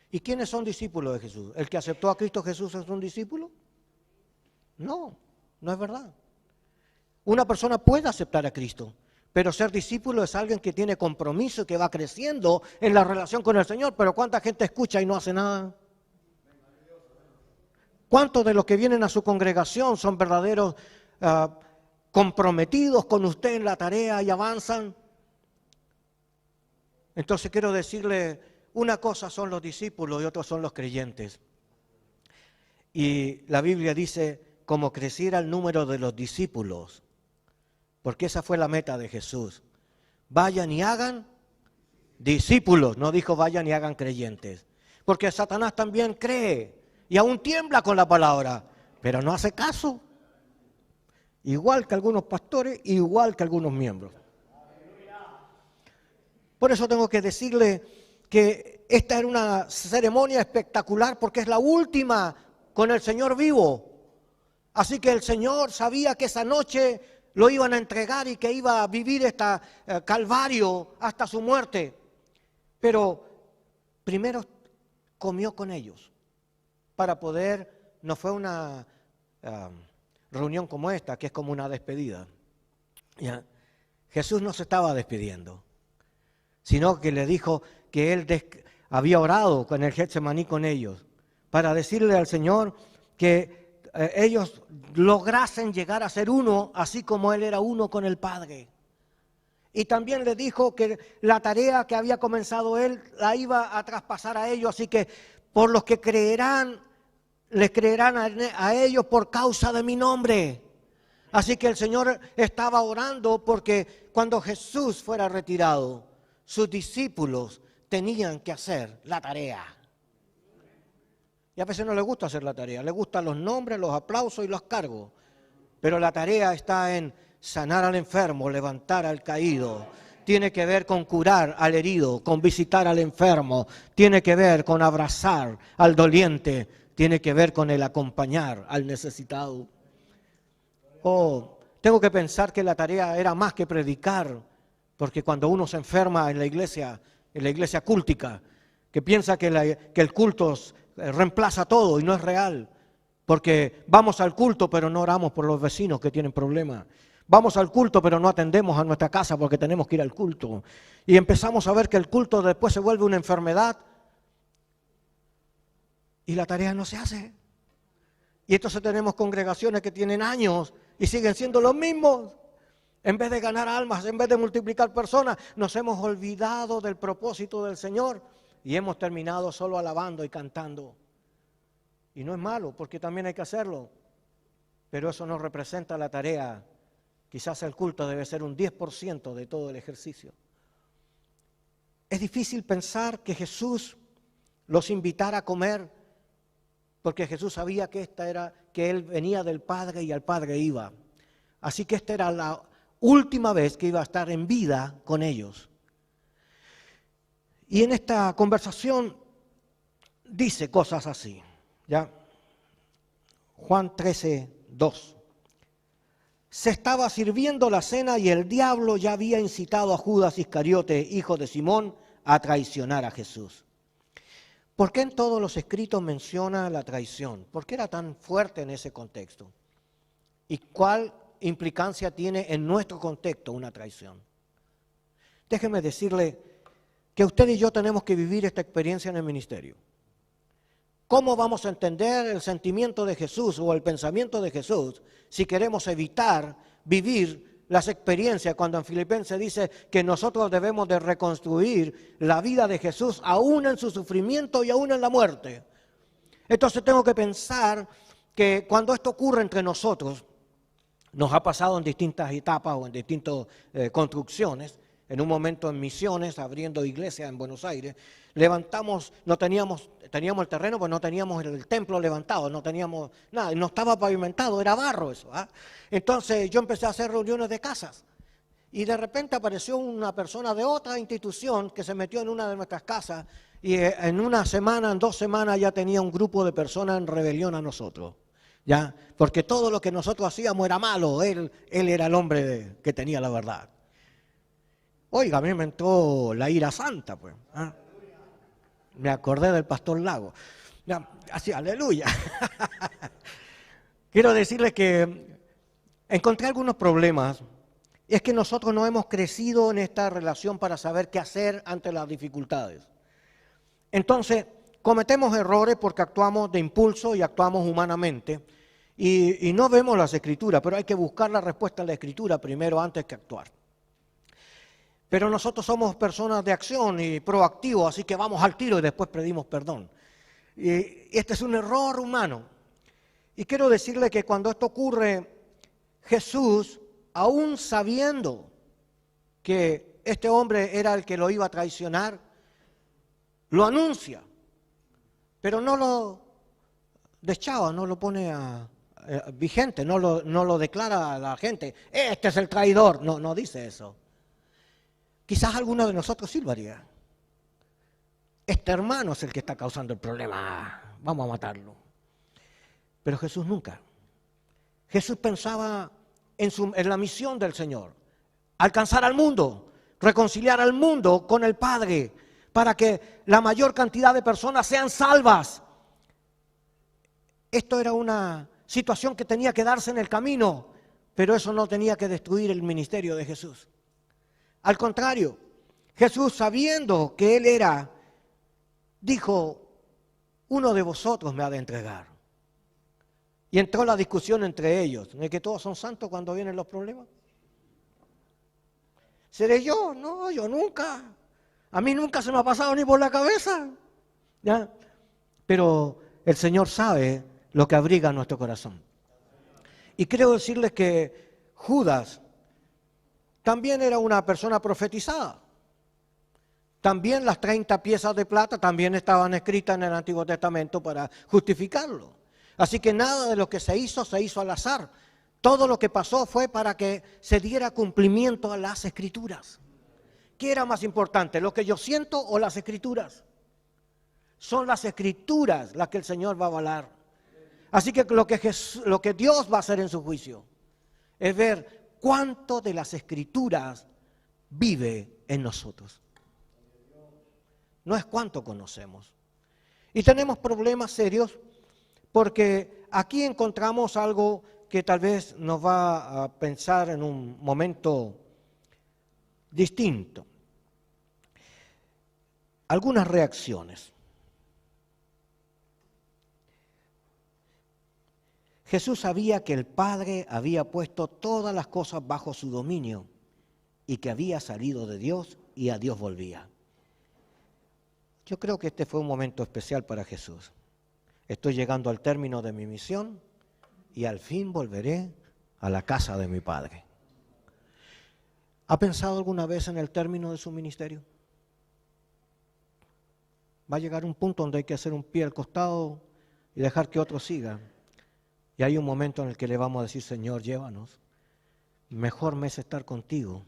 ¿Y quiénes son discípulos de Jesús? ¿El que aceptó a Cristo Jesús es un discípulo? No, no es verdad. Una persona puede aceptar a Cristo, pero ser discípulo es alguien que tiene compromiso y que va creciendo en la relación con el Señor. Pero ¿cuánta gente escucha y no hace nada? ¿Cuántos de los que vienen a su congregación son verdaderos comprometidos con usted en la tarea y avanzan? Entonces quiero decirle, una cosa son los discípulos y otra son los creyentes. Y la Biblia dice, como creciera el número de los discípulos, porque esa fue la meta de Jesús. Vayan y hagan discípulos, no dijo vayan y hagan creyentes. Porque Satanás también cree y aún tiembla con la palabra, pero no hace caso. Igual que algunos pastores, igual que algunos miembros. Por eso tengo que decirle que esta era una ceremonia espectacular porque es la última con el Señor vivo. Así que el Señor sabía que esa noche lo iban a entregar y que iba a vivir este calvario hasta su muerte. Pero primero comió con ellos para poder, no fue una reunión como esta, que es como una despedida. ¿Ya? Jesús no se estaba despidiendo, sino que le dijo que él había orado con el Getsemaní con ellos, para decirle al Señor que ellos lograsen llegar a ser uno, así como Él era uno con el Padre. Y también le dijo que la tarea que había comenzado Él la iba a traspasar a ellos, así que por los que creerán, les creerán a ellos por causa de mi nombre. Así que el Señor estaba orando porque cuando Jesús fuera retirado, sus discípulos tenían que hacer la tarea. Y a veces no les gusta hacer la tarea, les gustan los nombres, los aplausos y los cargos. Pero la tarea está en sanar al enfermo, levantar al caído. Tiene que ver con curar al herido, con visitar al enfermo. Tiene que ver con abrazar al doliente. Tiene que ver con el acompañar al necesitado. Tengo que pensar que la tarea era más que predicar, porque cuando uno se enferma en la iglesia cúltica, que piensa que el culto reemplaza todo y no es real, porque vamos al culto pero no oramos por los vecinos que tienen problemas, vamos al culto pero no atendemos a nuestra casa porque tenemos que ir al culto, y empezamos a ver que el culto después se vuelve una enfermedad y la tarea no se hace. Y entonces tenemos congregaciones que tienen años y siguen siendo los mismos. En vez de ganar almas, en vez de multiplicar personas, nos hemos olvidado del propósito del Señor. y hemos terminado solo alabando y cantando. Y no es malo, porque también hay que hacerlo, pero eso no representa la tarea. Quizás el culto debe ser un 10% de todo el ejercicio. Es difícil pensar que Jesús los invitara a comer, porque Jesús sabía que que Él venía del Padre y al Padre iba. Así que esta era la última vez que iba a estar en vida con ellos. Y en esta conversación dice cosas así, ¿ya? Juan 13:2. Se estaba sirviendo la cena y el diablo ya había incitado a Judas Iscariote, hijo de Simón, a traicionar a Jesús. ¿Por qué en todos los escritos menciona la traición? ¿Por qué era tan fuerte en ese contexto? ¿Y cuál implicancia tiene en nuestro contexto una traición? Déjeme decirle que usted y yo tenemos que vivir esta experiencia en el ministerio. ¿Cómo vamos a entender el sentimiento de Jesús o el pensamiento de Jesús si queremos evitar vivir las experiencias cuando en Filipenses dice que nosotros debemos de reconstruir la vida de Jesús aún en su sufrimiento y aún en la muerte? Entonces tengo que pensar que cuando esto ocurre entre nosotros, nos ha pasado en distintas etapas o en distintas construcciones. En un momento en Misiones, abriendo iglesias en Buenos Aires, teníamos el terreno, pero no teníamos el templo levantado, no teníamos nada, no estaba pavimentado, era barro eso. Entonces yo empecé a hacer reuniones de casas y de repente apareció una persona de otra institución que se metió en una de nuestras casas y en una semana, en 2 semanas ya tenía un grupo de personas en rebelión a nosotros. ¿Ya? Porque todo lo que nosotros hacíamos era malo, él era el hombre que tenía la verdad. Oiga, a mí me entró la ira santa, pues. Me acordé del pastor Lago. Así, aleluya. Quiero decirles que encontré algunos problemas. Es que nosotros no hemos crecido en esta relación para saber qué hacer ante las dificultades. Entonces, cometemos errores porque actuamos de impulso y actuamos humanamente. Y no vemos las Escrituras, pero hay que buscar la respuesta en la Escritura primero antes que actuar. Pero nosotros somos personas de acción y proactivos, así que vamos al tiro y después pedimos perdón. Y este es un error humano. Y quiero decirle que cuando esto ocurre, Jesús, aún sabiendo que este hombre era el que lo iba a traicionar, lo anuncia, pero no lo deschaba, no lo pone vigente, no lo declara a la gente, este es el traidor, no dice eso. Quizás alguno de nosotros sí lo haría. Este hermano es el que está causando el problema, vamos a matarlo. Pero Jesús nunca. Jesús pensaba en la misión del Señor, alcanzar al mundo, reconciliar al mundo con el Padre, para que la mayor cantidad de personas sean salvas. Esto era una situación que tenía que darse en el camino, pero eso no tenía que destruir el ministerio de Jesús. Al contrario, Jesús, sabiendo que Él era, dijo, uno de vosotros me ha de entregar. Y entró la discusión entre ellos, ¿no es que todos son santos cuando vienen los problemas? ¿Seré yo? No, yo nunca. A mí nunca se me ha pasado ni por la cabeza. ¿Ya? Pero el Señor sabe lo que abriga nuestro corazón. Y quiero decirles que Judas también era una persona profetizada. También las 30 piezas de plata también estaban escritas en el Antiguo Testamento para justificarlo. Así que nada de lo que se hizo al azar. Todo lo que pasó fue para que se diera cumplimiento a las Escrituras. ¿Qué era más importante, lo que yo siento o las Escrituras? Son las Escrituras las que el Señor va a avalar. Así que lo que Dios va a hacer en su juicio es ver cuánto de las Escrituras vive en nosotros. No es cuánto conocemos. Y tenemos problemas serios porque aquí encontramos algo que tal vez nos va a pensar en un momento distinto. Algunas reacciones. Jesús sabía que el Padre había puesto todas las cosas bajo su dominio y que había salido de Dios y a Dios volvía. Yo creo que este fue un momento especial para Jesús. Estoy llegando al término de mi misión y al fin volveré a la casa de mi Padre. ¿Ha pensado alguna vez en el término de su ministerio? Va a llegar un punto donde hay que hacer un pie al costado y dejar que otro siga. Y hay un momento en el que le vamos a decir, Señor, llévanos. Mejor me es estar contigo.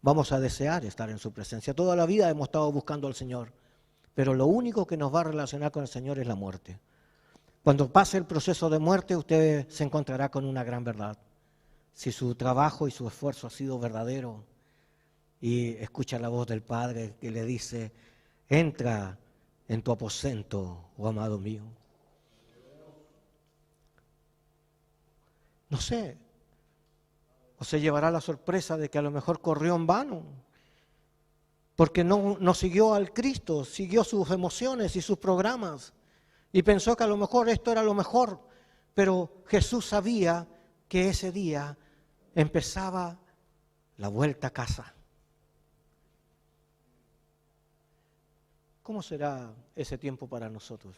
Vamos a desear estar en su presencia. Toda la vida hemos estado buscando al Señor, pero lo único que nos va a relacionar con el Señor es la muerte. Cuando pase el proceso de muerte, usted se encontrará con una gran verdad. Si su trabajo y su esfuerzo ha sido verdadero y escucha la voz del Padre que le dice, entra en tu aposento, oh amado mío. No sé, o se llevará la sorpresa de que a lo mejor corrió en vano, porque no siguió al Cristo, siguió sus emociones y sus programas, y pensó que a lo mejor esto era lo mejor, pero Jesús sabía que ese día empezaba la vuelta a casa. ¿Cómo será ese tiempo para nosotros?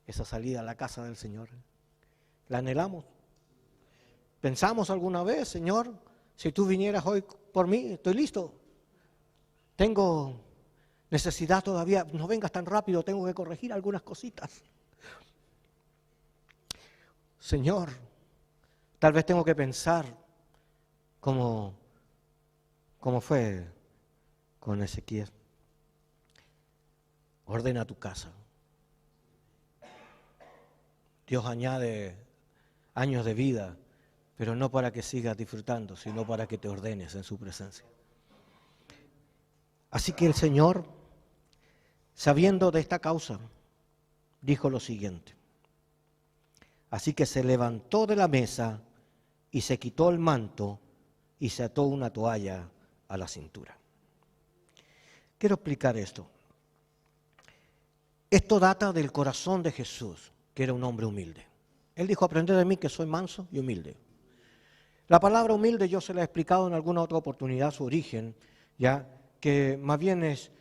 Esa salida a la casa del Señor. ¿La anhelamos? ¿Pensamos alguna vez, Señor, si tú vinieras hoy por mí, estoy listo? Tengo necesidad todavía, no vengas tan rápido, tengo que corregir algunas cositas. Señor, tal vez tengo que pensar como fue con Ezequiel. Ordena tu casa. Dios añade años de vida, pero no para que sigas disfrutando, sino para que te ordenes en su presencia. Así que el Señor, sabiendo de esta causa, dijo lo siguiente. Así que se levantó de la mesa y se quitó el manto y se ató una toalla a la cintura. Quiero explicar esto. Esto data del corazón de Jesús, que era un hombre humilde. Él dijo, aprended de mí que soy manso y humilde. La palabra humilde yo se la he explicado en alguna otra oportunidad, su origen, ya que más bien es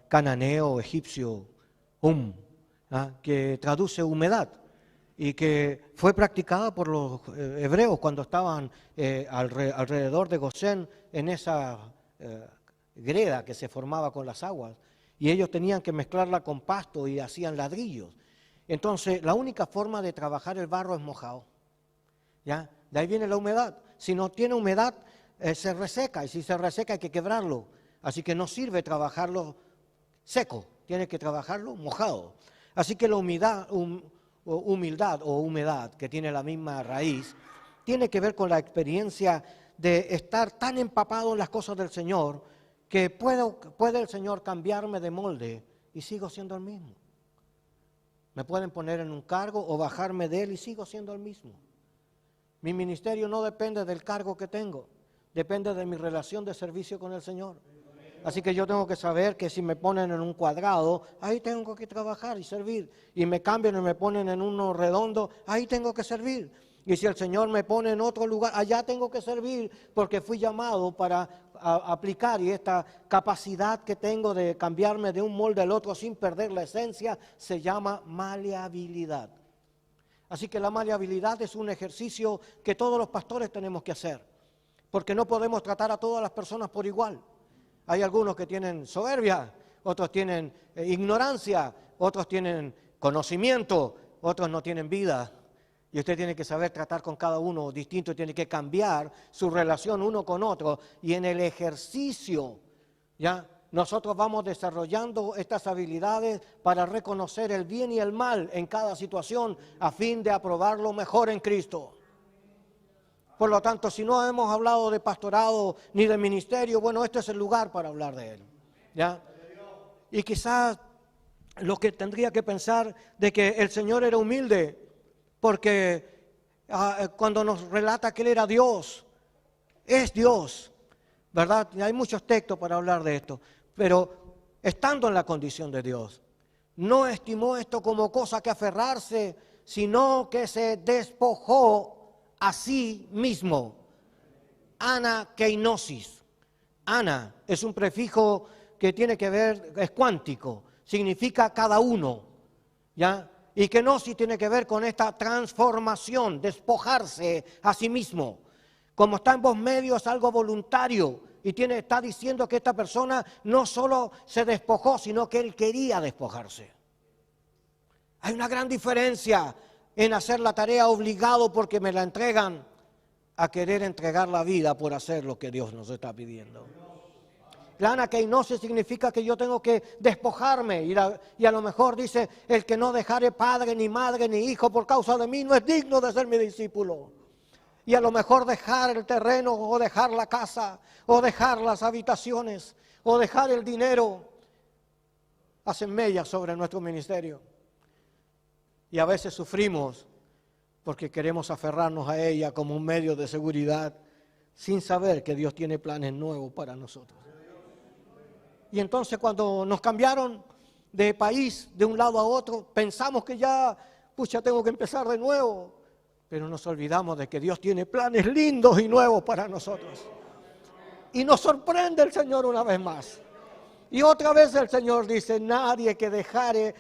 cananeo, egipcio, que traduce humedad y que fue practicada por los hebreos cuando estaban alrededor de Gosén en esa greda que se formaba con las aguas y ellos tenían que mezclarla con pasto y hacían ladrillos. Entonces la única forma de trabajar el barro es mojado, ¿ya? De ahí viene la humedad. Si no tiene humedad, se reseca, y si se reseca hay que quebrarlo. Así que no sirve trabajarlo seco, tiene que trabajarlo mojado. Así que la humildad o humedad, que tiene la misma raíz, tiene que ver con la experiencia de estar tan empapado en las cosas del Señor que puede el Señor cambiarme de molde y sigo siendo el mismo. Me pueden poner en un cargo o bajarme de él y sigo siendo el mismo. Mi ministerio no depende del cargo que tengo, depende de mi relación de servicio con el Señor. Así que yo tengo que saber que si me ponen en un cuadrado, ahí tengo que trabajar y servir. Y me cambian y me ponen en uno redondo, ahí tengo que servir. Y si el Señor me pone en otro lugar, allá tengo que servir porque fui llamado para aplicar. Y esta capacidad que tengo de cambiarme de un molde al otro sin perder la esencia se llama maleabilidad. Así que la maleabilidad es un ejercicio que todos los pastores tenemos que hacer, porque no podemos tratar a todas las personas por igual. Hay algunos que tienen soberbia, otros tienen ignorancia, otros tienen conocimiento, otros no tienen vida. Y usted tiene que saber tratar con cada uno distinto, tiene que cambiar su relación uno con otro. Y en el ejercicio, ¿ya? Nosotros vamos desarrollando estas habilidades para reconocer el bien y el mal en cada situación a fin de aprobarlo mejor en Cristo. Por lo tanto, si no hemos hablado de pastorado ni de ministerio, bueno, este es el lugar para hablar de él, ¿ya? Y quizás lo que tendría que pensar de que el Señor era humilde, porque cuando nos relata que Él era Dios, es Dios, ¿verdad? Y hay muchos textos para hablar de esto. Pero estando en la condición de Dios, no estimó esto como cosa que aferrarse, sino que se despojó a sí mismo. Anakeinosis. Ana es un prefijo que tiene que ver, es cuántico, significa cada uno, ¿ya? Y kenosis tiene que ver con esta transformación, despojarse a sí mismo. Como está en voz medio es algo voluntario y está diciendo que esta persona no solo se despojó, sino que él quería despojarse. Hay una gran diferencia en hacer la tarea obligado porque me la entregan a querer entregar la vida por hacer lo que Dios nos está pidiendo. La anakeinosis significa que yo tengo que despojarme y a lo mejor dice, el que no dejare padre, ni madre, ni hijo por causa de mí no es digno de ser mi discípulo. Y a lo mejor dejar el terreno o dejar la casa o dejar las habitaciones o dejar el dinero hacen mella sobre nuestro ministerio. Y a veces sufrimos porque queremos aferrarnos a ella como un medio de seguridad sin saber que Dios tiene planes nuevos para nosotros. Y entonces cuando nos cambiaron de país de un lado a otro, pensamos que ya, tengo que empezar de nuevo. Pero nos olvidamos de que Dios tiene planes lindos y nuevos para nosotros. Y nos sorprende el Señor una vez más. Y otra vez el Señor dice, nadie que dejare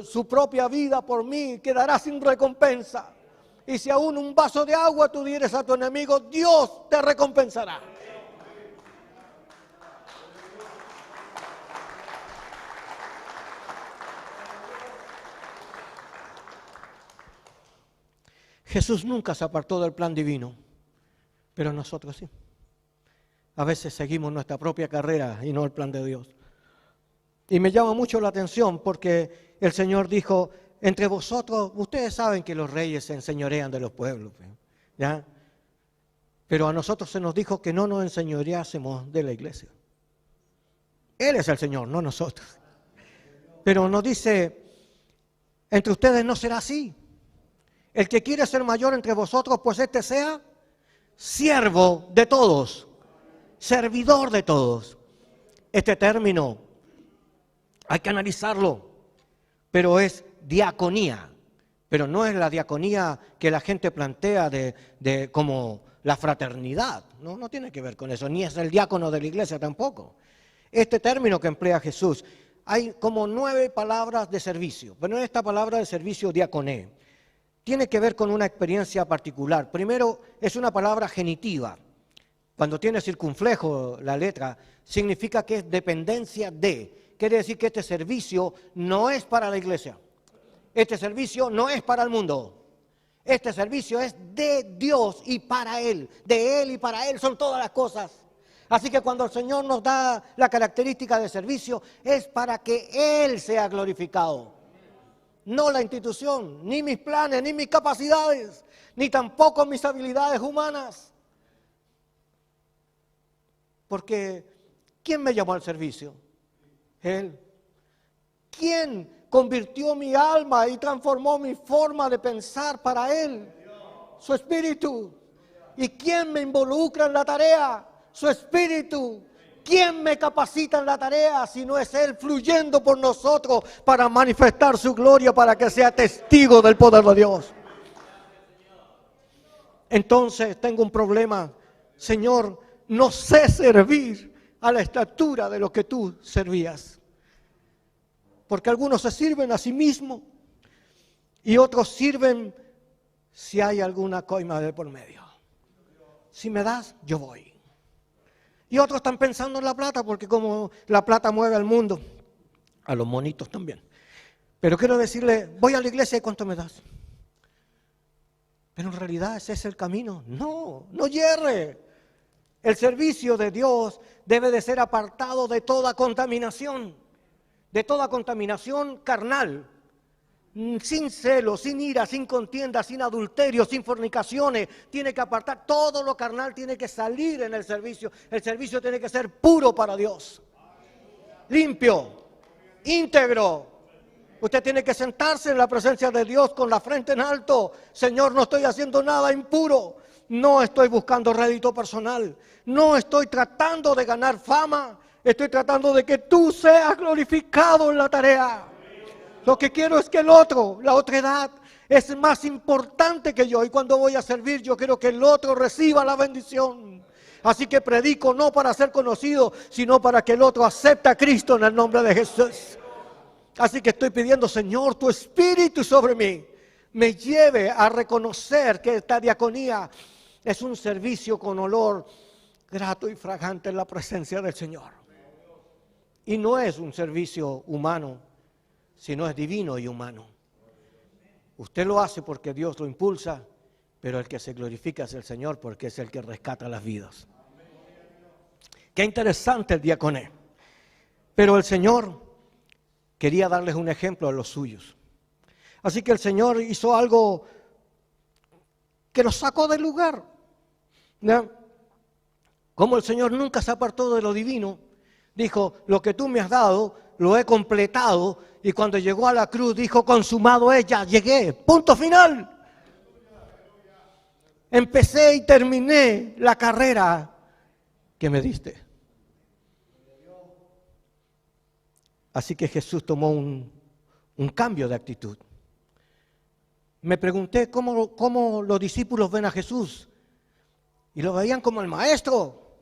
su propia vida por mí quedará sin recompensa. Y si aún un vaso de agua tú dieres a tu enemigo, Dios te recompensará. Jesús nunca se apartó del plan divino, pero nosotros sí. A veces seguimos nuestra propia carrera y no el plan de Dios. Y me llama mucho la atención porque el Señor dijo, entre vosotros, ustedes saben que los reyes se enseñorean de los pueblos, ¿ya? Pero a nosotros se nos dijo que no nos enseñoreásemos de la iglesia. Él es el Señor, no nosotros. Pero nos dice, entre ustedes no será así. El que quiere ser mayor entre vosotros, pues este sea siervo de todos, servidor de todos. Este término hay que analizarlo, pero es diaconía. Pero no es la diaconía que la gente plantea de como la fraternidad. No tiene que ver con eso, ni es el diácono de la iglesia tampoco. Este término que emplea Jesús, hay como 9 palabras de servicio, pero esta palabra de servicio diaconé tiene que ver con una experiencia particular. Primero, es una palabra genitiva. Cuando tiene circunflejo la letra, significa que es dependencia de. Quiere decir que este servicio no es para la iglesia. Este servicio no es para el mundo. Este servicio es de Dios y para Él. De Él y para Él son todas las cosas. Así que cuando el Señor nos da la característica de servicio, es para que Él sea glorificado. No la institución, ni mis planes, ni mis capacidades, ni tampoco mis habilidades humanas. Porque, ¿quién me llamó al servicio? Él. ¿Quién convirtió mi alma y transformó mi forma de pensar para Él? Su Espíritu. ¿Y quién me involucra en la tarea? Su Espíritu. ¿Quién me capacita en la tarea si no es Él fluyendo por nosotros para manifestar su gloria, para que sea testigo del poder de Dios? Entonces tengo un problema. Señor, no sé servir a la estatura de lo que tú servías. Porque algunos se sirven a sí mismos y otros sirven si hay alguna coima de por medio. Si me das, yo voy. Y otros están pensando en la plata, porque como la plata mueve al mundo, a los monitos también. Pero quiero decirle, voy a la iglesia y ¿cuánto me das? Pero en realidad ese es el camino. No hierre. El servicio de Dios debe de ser apartado de toda contaminación carnal. Sin celo, sin ira, sin contienda, sin adulterio, sin fornicaciones. Tiene que apartar todo lo carnal, tiene que salir en el servicio. El servicio tiene que ser puro para Dios. Limpio, íntegro. Usted tiene que sentarse en la presencia de Dios con la frente en alto. Señor, no estoy haciendo nada impuro. No estoy buscando rédito personal. No estoy tratando de ganar fama. Estoy tratando de que tú seas glorificado en la tarea. Lo que quiero es que la otra edad, es más importante que yo. Y cuando voy a servir, yo quiero que el otro reciba la bendición. Así que predico no para ser conocido, sino para que el otro acepte a Cristo en el nombre de Jesús. Así que estoy pidiendo, Señor, tu Espíritu sobre mí me lleve a reconocer que esta diaconía es un servicio con olor grato y fragante en la presencia del Señor. Y no es un servicio humano, sino es divino y humano. Usted lo hace porque Dios lo impulsa, pero el que se glorifica es el Señor porque es el que rescata las vidas. Qué interesante el diaconé. Pero el Señor quería darles un ejemplo a los suyos. Así que el Señor hizo algo que los sacó del lugar. ¿Ya? Como el Señor nunca se apartó de lo divino, dijo, lo que tú me has dado, lo he completado. Y cuando llegó a la cruz, dijo, consumado es, ya llegué, punto final. Empecé y terminé la carrera que me diste. Así que Jesús tomó un cambio de actitud. Me pregunté cómo los discípulos ven a Jesús. Y lo veían como el maestro.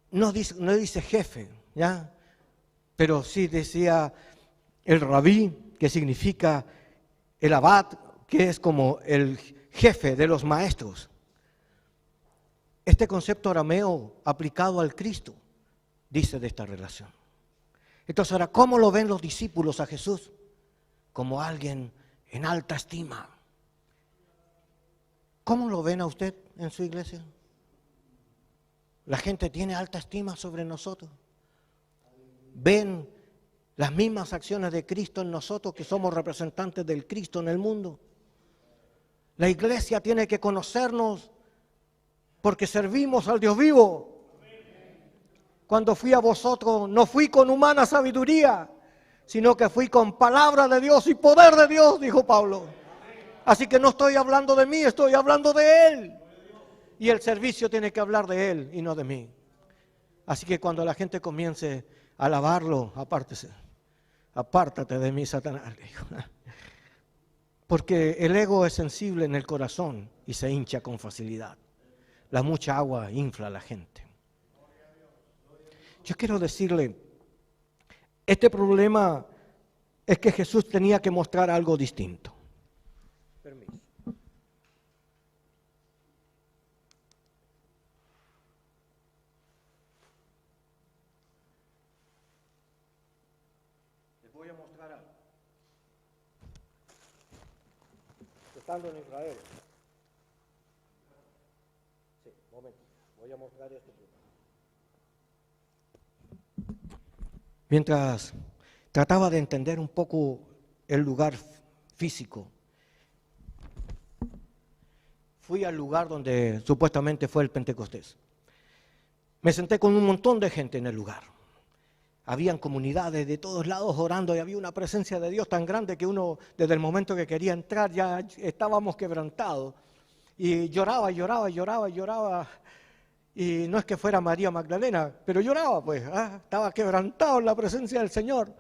No dice jefe, ¿ya? Pero sí decía el rabí, que significa el abad, que es como el jefe de los maestros. Este concepto arameo aplicado al Cristo dice de esta relación. Entonces ahora, ¿cómo lo ven los discípulos a Jesús? Como alguien en alta estima. ¿Cómo lo ven a usted en su iglesia? La gente tiene alta estima sobre nosotros. Ven las mismas acciones de Cristo en nosotros, que somos representantes del Cristo en el mundo. La iglesia tiene que conocernos porque servimos al Dios vivo. Cuando fui a vosotros, no fui con humana sabiduría, sino que fui con palabra de Dios y poder de Dios, dijo Pablo. Así que no estoy hablando de mí, estoy hablando de Él. Y el servicio tiene que hablar de Él y no de mí. Así que cuando la gente comience a alabarlo, apártate de mí, Satanás, dijo. Porque el ego es sensible en el corazón y se hincha con facilidad. La mucha agua infla a la gente. Yo quiero decirle, este problema es que Jesús tenía que mostrar algo distinto. Permiso. Les voy a mostrar algo. Estando en Israel. Sí, un momento. Voy a mostrar esto primero. Mientras trataba de entender un poco el lugar físico, fui al lugar donde supuestamente fue el Pentecostés. Me senté con un montón de gente en el lugar. Habían comunidades de todos lados orando y había una presencia de Dios tan grande que uno, desde el momento que quería entrar, ya estábamos quebrantados. Y lloraba, lloraba, lloraba, lloraba. Y no es que fuera María Magdalena, pero lloraba pues, estaba quebrantado en la presencia del Señor.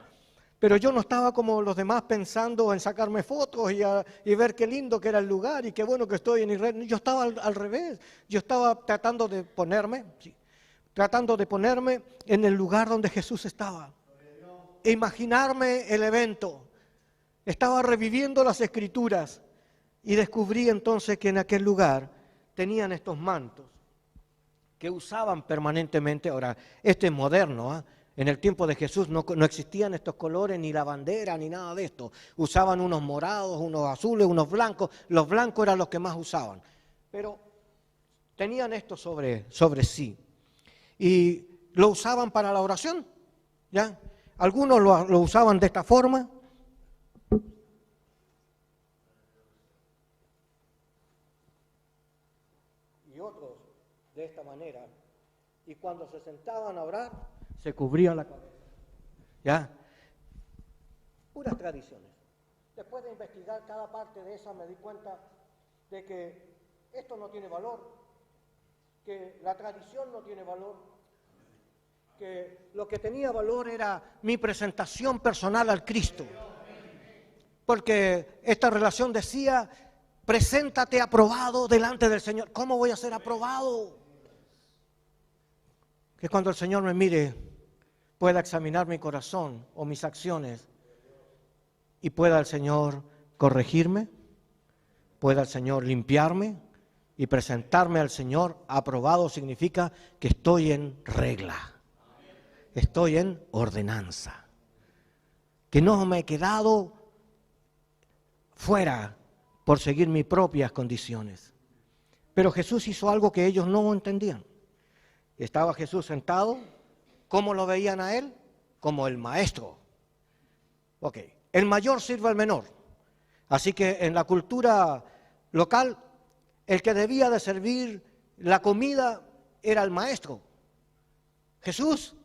Pero yo no estaba como los demás pensando en sacarme fotos y ver qué lindo que era el lugar y qué bueno que estoy en Israel. Yo estaba al revés, yo estaba tratando de ponerme en el lugar donde Jesús estaba. E imaginarme el evento. Estaba reviviendo las Escrituras y descubrí entonces que en aquel lugar tenían estos mantos que usaban permanentemente. Ahora, esto es moderno, En el tiempo de Jesús no existían estos colores, ni la bandera, ni nada de esto. Usaban unos morados, unos azules, unos blancos. Los blancos eran los que más usaban. Pero tenían esto sobre sí. Y lo usaban para la oración, ¿ya? Algunos lo usaban de esta forma. Y otros de esta manera. Y cuando se sentaban a orar, se cubrían la cabeza. ¿Ya? Puras tradiciones. Después de investigar cada parte de esa, me di cuenta de que esto no tiene valor, que la tradición no tiene valor, que lo que tenía valor era mi presentación personal al Cristo. Porque esta relación decía preséntate aprobado delante del Señor. ¿Cómo voy a ser aprobado? Que cuando el Señor me mire, pueda examinar mi corazón o mis acciones y pueda el Señor corregirme, pueda el Señor limpiarme y presentarme al Señor aprobado. Significa que estoy en regla, estoy en ordenanza, que no me he quedado fuera por seguir mis propias condiciones. Pero Jesús hizo algo que ellos no entendían. Estaba Jesús sentado. ¿Cómo lo veían a él? Como el maestro. Ok, el mayor sirve al menor. Así que en la cultura local, el que debía de servir la comida era el maestro. Jesús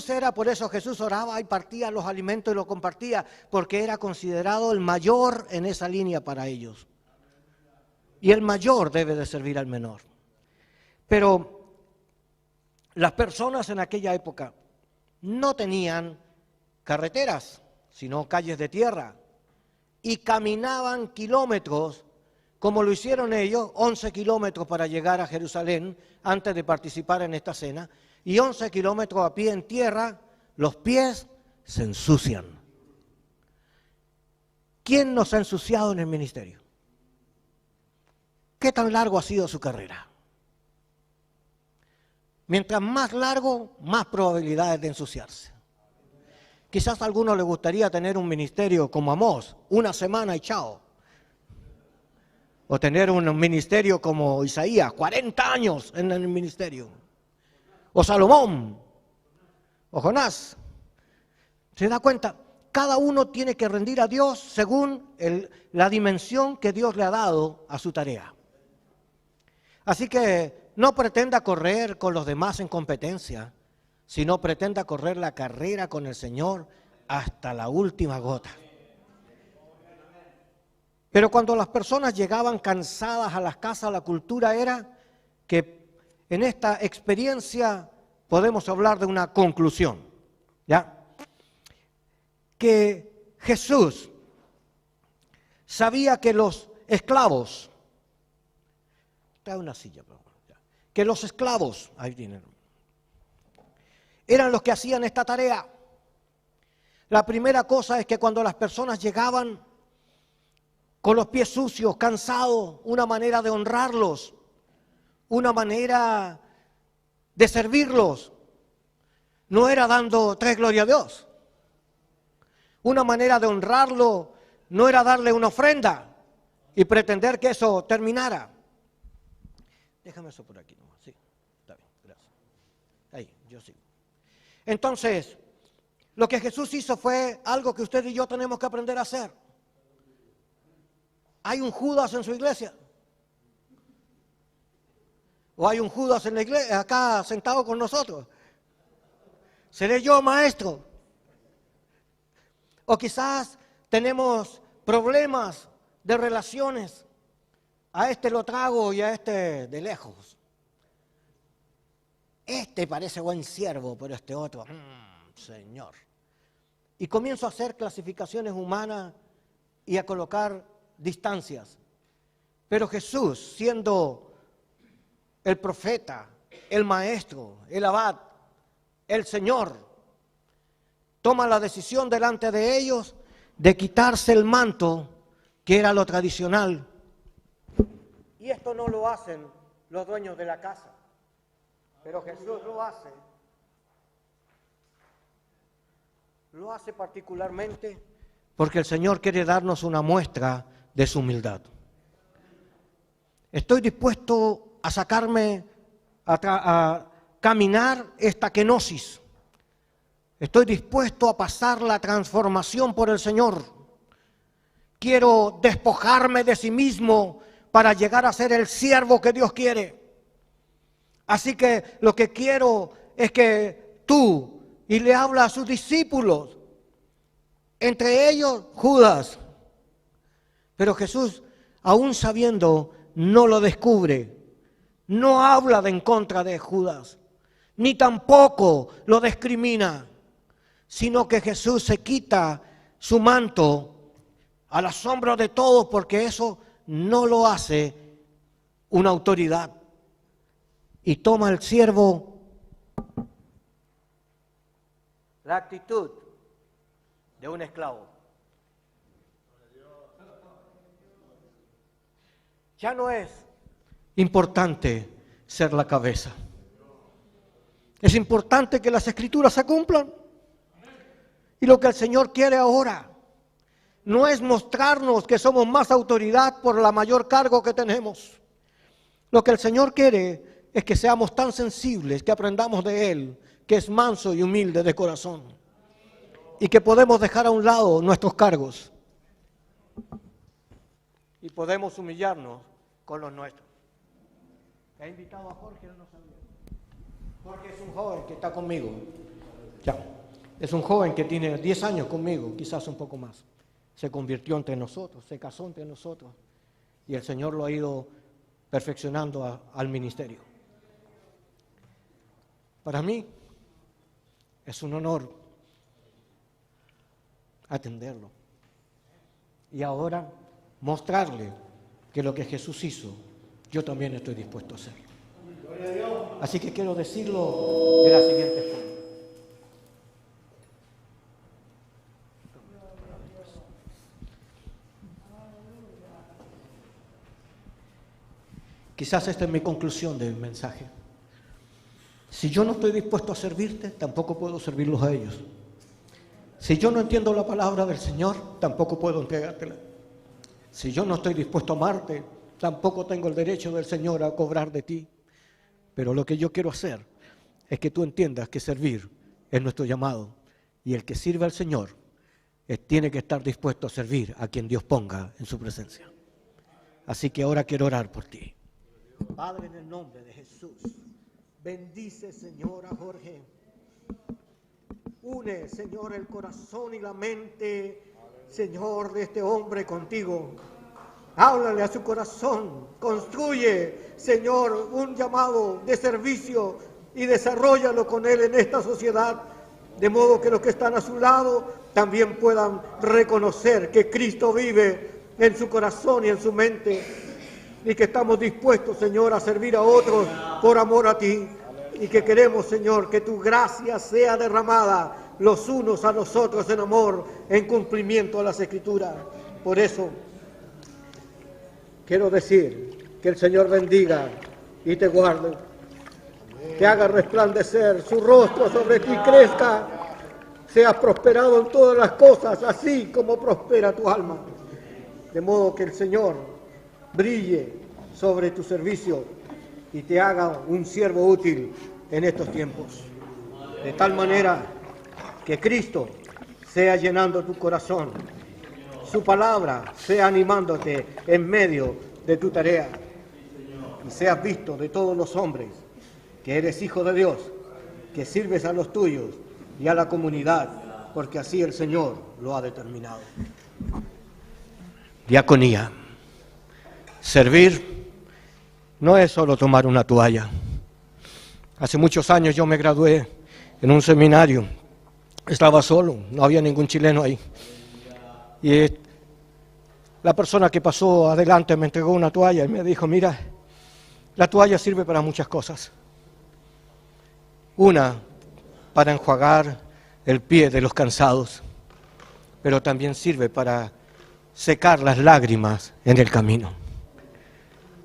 era, por eso Jesús oraba y partía los alimentos y los compartía, porque era considerado el mayor en esa línea para ellos. Y el mayor debe de servir al menor. Pero las personas en aquella época no tenían carreteras, sino calles de tierra, y caminaban kilómetros, como lo hicieron ellos, 11 kilómetros para llegar a Jerusalén antes de participar en esta cena, y 11 kilómetros a pie en tierra. Los pies se ensucian. ¿Quién nos ha ensuciado en el ministerio? ¿Qué tan largo ha sido su carrera? Mientras más largo, más probabilidades de ensuciarse. Quizás a alguno le gustaría tener un ministerio como Amós, una semana y chao. O tener un ministerio como Isaías, 40 años en el ministerio. O Salomón, o Jonás. ¿Se da cuenta? Cada uno tiene que rendir a Dios según la dimensión que Dios le ha dado a su tarea. Así que no pretenda correr con los demás en competencia, sino pretenda correr la carrera con el Señor hasta la última gota. Pero cuando las personas llegaban cansadas a las casas, la cultura era que en esta experiencia podemos hablar de una conclusión, ¿ya? Que Jesús sabía que los esclavos, trae una silla, por favor, que los esclavos, ahí tienen, eran los que hacían esta tarea. La primera cosa es que cuando las personas llegaban con los pies sucios, cansados, una manera de honrarlos, una manera de servirlos, no era dando tres gloria a Dios. Una manera de honrarlo no era darle una ofrenda y pretender que eso terminara. Déjame eso por aquí nomás, sí, está bien, gracias. Ahí, yo sigo. Entonces, lo que Jesús hizo fue algo que usted y yo tenemos que aprender a hacer. ¿Hay un Judas en su iglesia? ¿O hay un Judas en la iglesia, acá sentado con nosotros? ¿Seré yo maestro? O quizás tenemos problemas de relaciones. A este lo trago y a este de lejos. Este parece buen siervo, pero este otro, Señor. Y comienzo a hacer clasificaciones humanas y a colocar distancias. Pero Jesús, siendo el profeta, el maestro, el abad, el Señor, toma la decisión delante de ellos de quitarse el manto, que era lo tradicional. Y esto no lo hacen los dueños de la casa, pero Jesús lo hace. Lo hace particularmente porque el Señor quiere darnos una muestra de su humildad. Estoy dispuesto a sacarme, a caminar esta kenosis. Estoy dispuesto a pasar la transformación por el Señor. Quiero despojarme de sí mismo para llegar a ser el siervo que Dios quiere. Así que lo que quiero es que tú, y le habla a sus discípulos, entre ellos Judas. Pero Jesús, aún sabiendo, no lo descubre. No habla en contra de Judas, ni tampoco lo discrimina, sino que Jesús se quita su manto. a la sombra de todos, porque eso no lo hace una autoridad. Y toma el siervo la actitud de un esclavo. Ya no es importante ser la cabeza. Es importante que las escrituras se cumplan. Y lo que el Señor quiere ahora no es mostrarnos que somos más autoridad por la mayor cargo que tenemos. Lo que el Señor quiere es que seamos tan sensibles, que aprendamos de Él, que es manso y humilde de corazón, y que podemos dejar a un lado nuestros cargos y podemos humillarnos con los nuestros. He invitado a Jorge, no sabía. Jorge es un joven que está conmigo. Ya. Es un joven que tiene 10 años conmigo, quizás un poco más. Se convirtió entre nosotros, se casó entre nosotros, y el Señor lo ha ido perfeccionando al ministerio. Para mí es un honor atenderlo y ahora mostrarle que lo que Jesús hizo, yo también estoy dispuesto a hacerlo. Así que quiero decirlo de la siguiente forma. Quizás esta es mi conclusión del mensaje. Si yo no estoy dispuesto a servirte, tampoco puedo servirlos a ellos. Si yo no entiendo la palabra del Señor, tampoco puedo entregártela. Si yo no estoy dispuesto a amarte, tampoco tengo el derecho del Señor a cobrar de ti. Pero lo que yo quiero hacer es que tú entiendas que servir es nuestro llamado. Y el que sirve al Señor tiene que estar dispuesto a servir a quien Dios ponga en su presencia. Así que ahora quiero orar por ti. Padre, en el nombre de Jesús, bendice, Señor, a Jorge. Une, Señor, el corazón y la mente, Señor, de este hombre contigo. Háblale a su corazón, construye, Señor, un llamado de servicio y desarróllalo con él en esta sociedad, de modo que los que están a su lado también puedan reconocer que Cristo vive en su corazón y en su mente, y que estamos dispuestos, Señor, a servir a otros por amor a ti, y que queremos, Señor, que tu gracia sea derramada los unos a los otros en amor, en cumplimiento a las Escrituras. Por eso quiero decir que el Señor bendiga y te guarde, que haga resplandecer su rostro sobre ti, crezca, seas prosperado en todas las cosas, así como prospera tu alma, de modo que el Señor brille sobre tu servicio y te haga un siervo útil en estos tiempos, de tal manera que Cristo sea llenando tu corazón, su palabra sea animándote en medio de tu tarea, y seas visto de todos los hombres que eres hijo de Dios, que sirves a los tuyos y a la comunidad, porque así el Señor lo ha determinado. Diaconía. Servir no es solo tomar una toalla. Hace muchos años yo me gradué en un seminario. Estaba solo, no había ningún chileno ahí. Y la persona que pasó adelante me entregó una toalla y me dijo, mira, la toalla sirve para muchas cosas. Una, para enjuagar el pie de los cansados, pero también sirve para secar las lágrimas en el camino.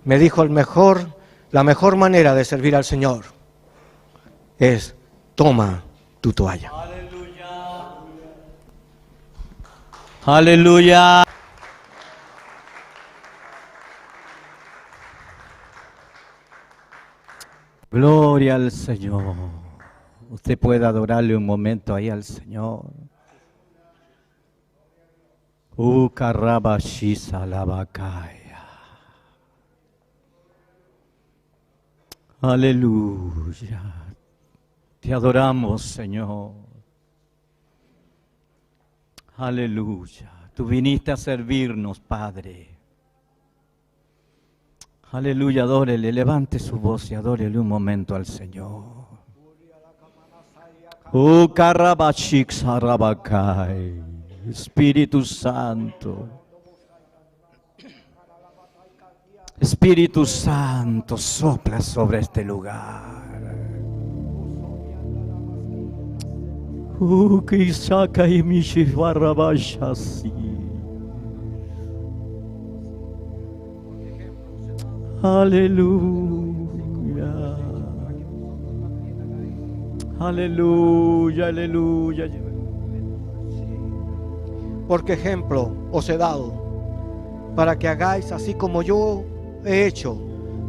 Me dijo, la mejor manera de servir al Señor es, toma tu toalla. Aleluya. Aleluya. Gloria al Señor. Usted puede adorarle un momento ahí al Señor. Ukarabashisa labakaya. Aleluya. Te adoramos, Señor. Aleluya. Tú viniste a servirnos, Padre. Aleluya, adórele, levante su voz y adórele un momento al Señor. Karabashik Sarabakai. Espíritu Santo. Espíritu Santo, sopla sobre este lugar. Kisaka y Mishivarabashasi. Aleluya. Aleluya, aleluya. Porque ejemplo os he dado, para que hagáis así como yo he hecho,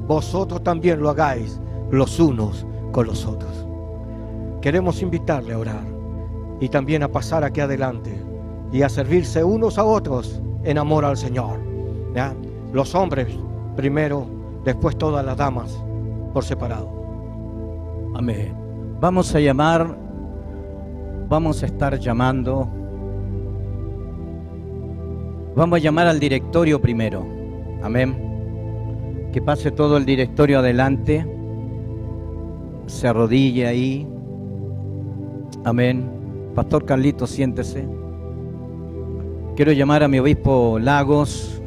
vosotros también lo hagáis los unos con los otros. Queremos invitarle a orar y también a pasar aquí adelante y a servirse unos a otros en amor al Señor, ¿ya? Los hombres primero, después todas las damas por separado. Amén. Vamos a estar llamando. Vamos a llamar al directorio primero. Amén. Que pase todo el directorio adelante. Se arrodille ahí. Amén. Pastor Carlito, siéntese. Quiero llamar a mi obispo Lagos,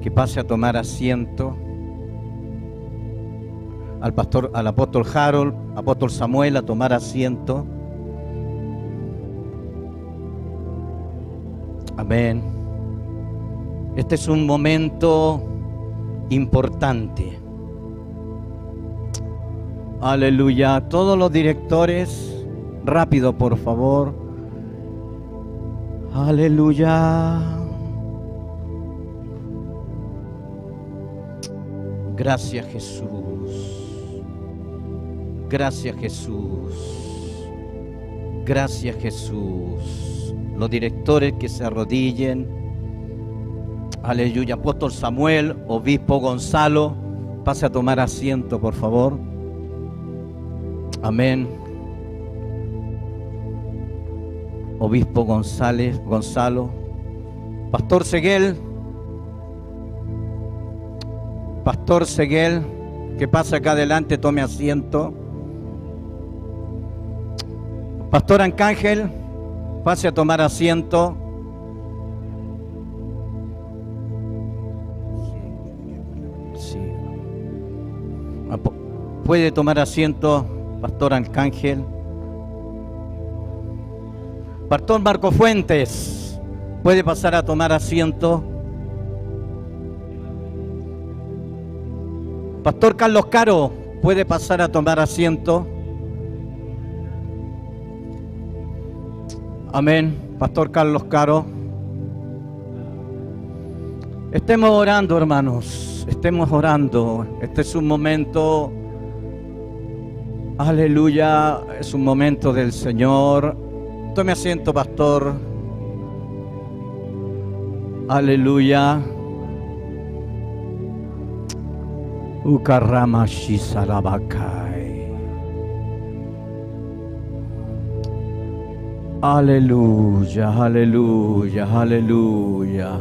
que pase a tomar asiento. Al apóstol Harold, apóstol Samuel, a tomar asiento. Amén. Este es un momento importante. Aleluya. Todos los directores, rápido por favor. Aleluya. Gracias Jesús. Gracias Jesús. Gracias Jesús. Los directores que se arrodillen. Aleluya. Apóstol Samuel, obispo Gonzalo, pase a tomar asiento, por favor. Amén. Obispo Gonzalo. Pastor Seguel. Pastor Seguel, que pase acá adelante, tome asiento. Pastor Arcángel, pase a tomar asiento. Sí. Puede tomar asiento, Pastor Arcángel. Pastor Marco Fuentes, puede pasar a tomar asiento. Pastor Carlos Caro, puede pasar a tomar asiento. Amén. Pastor Carlos Caro. Estemos orando, hermanos. Estemos orando. Este es un momento, aleluya, es un momento del Señor. Tome asiento, pastor. Aleluya. Ukaramashi Salabakai. Aleluya, aleluya, aleluya.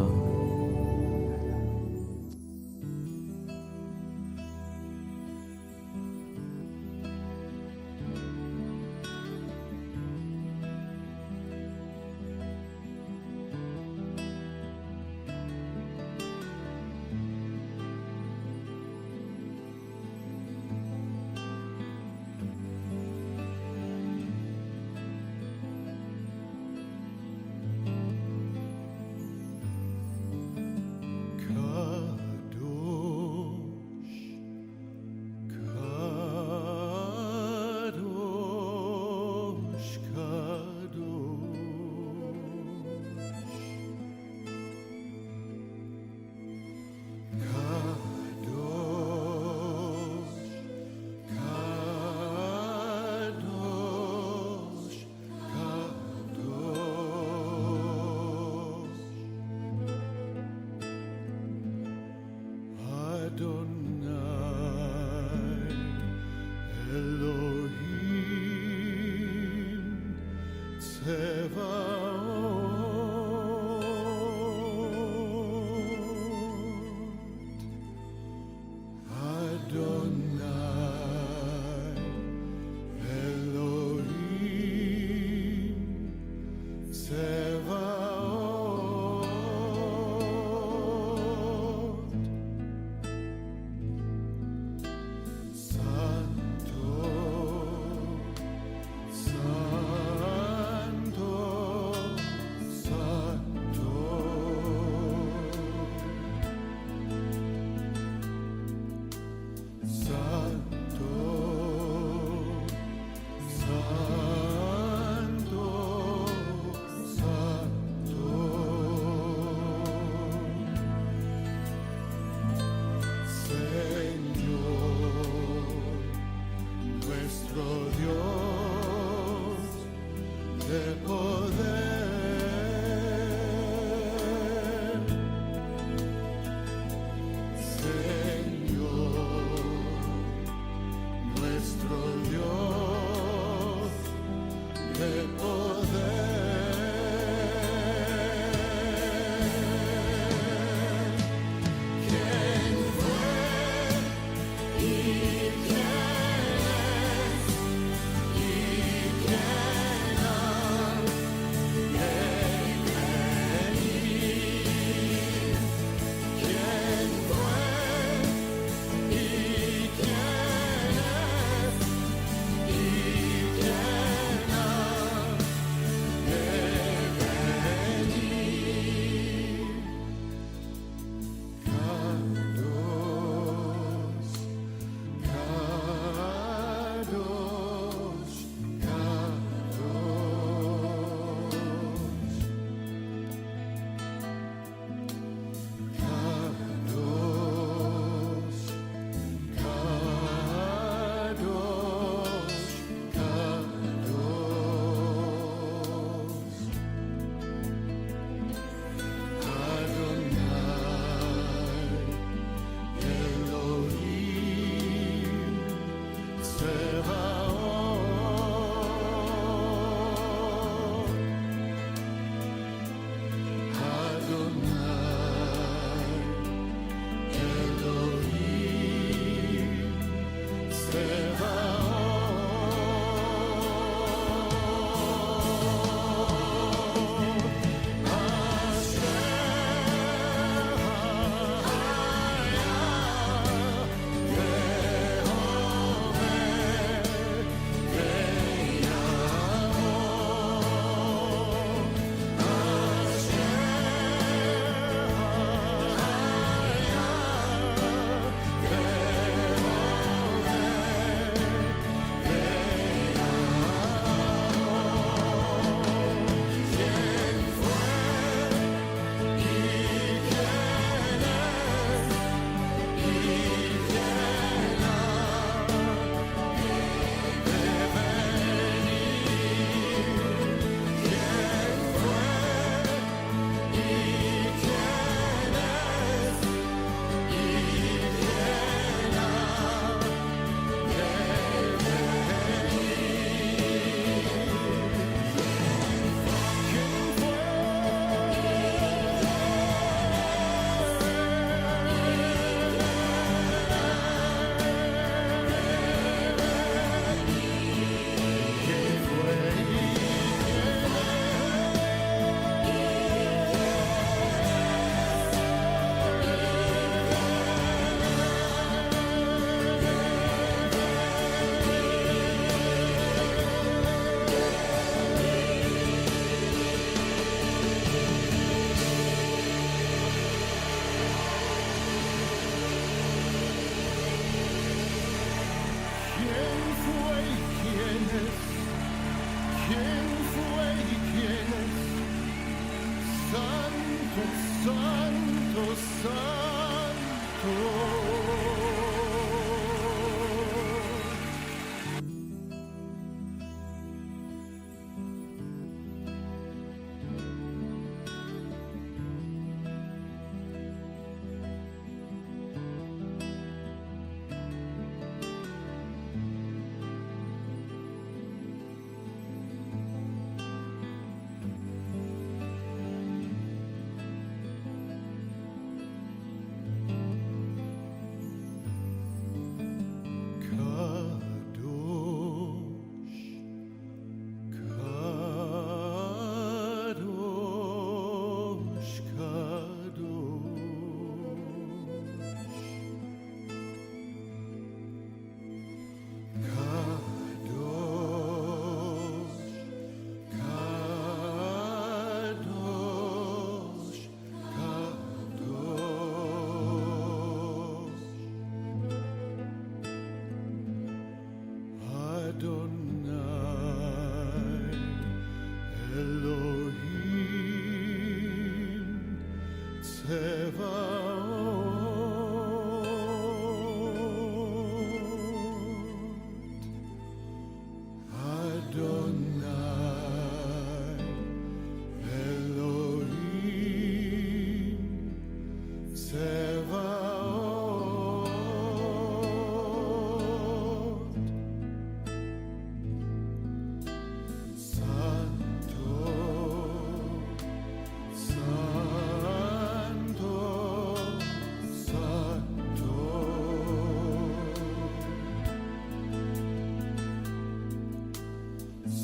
santo, santo.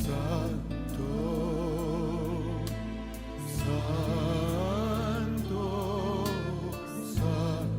Santo, Santo.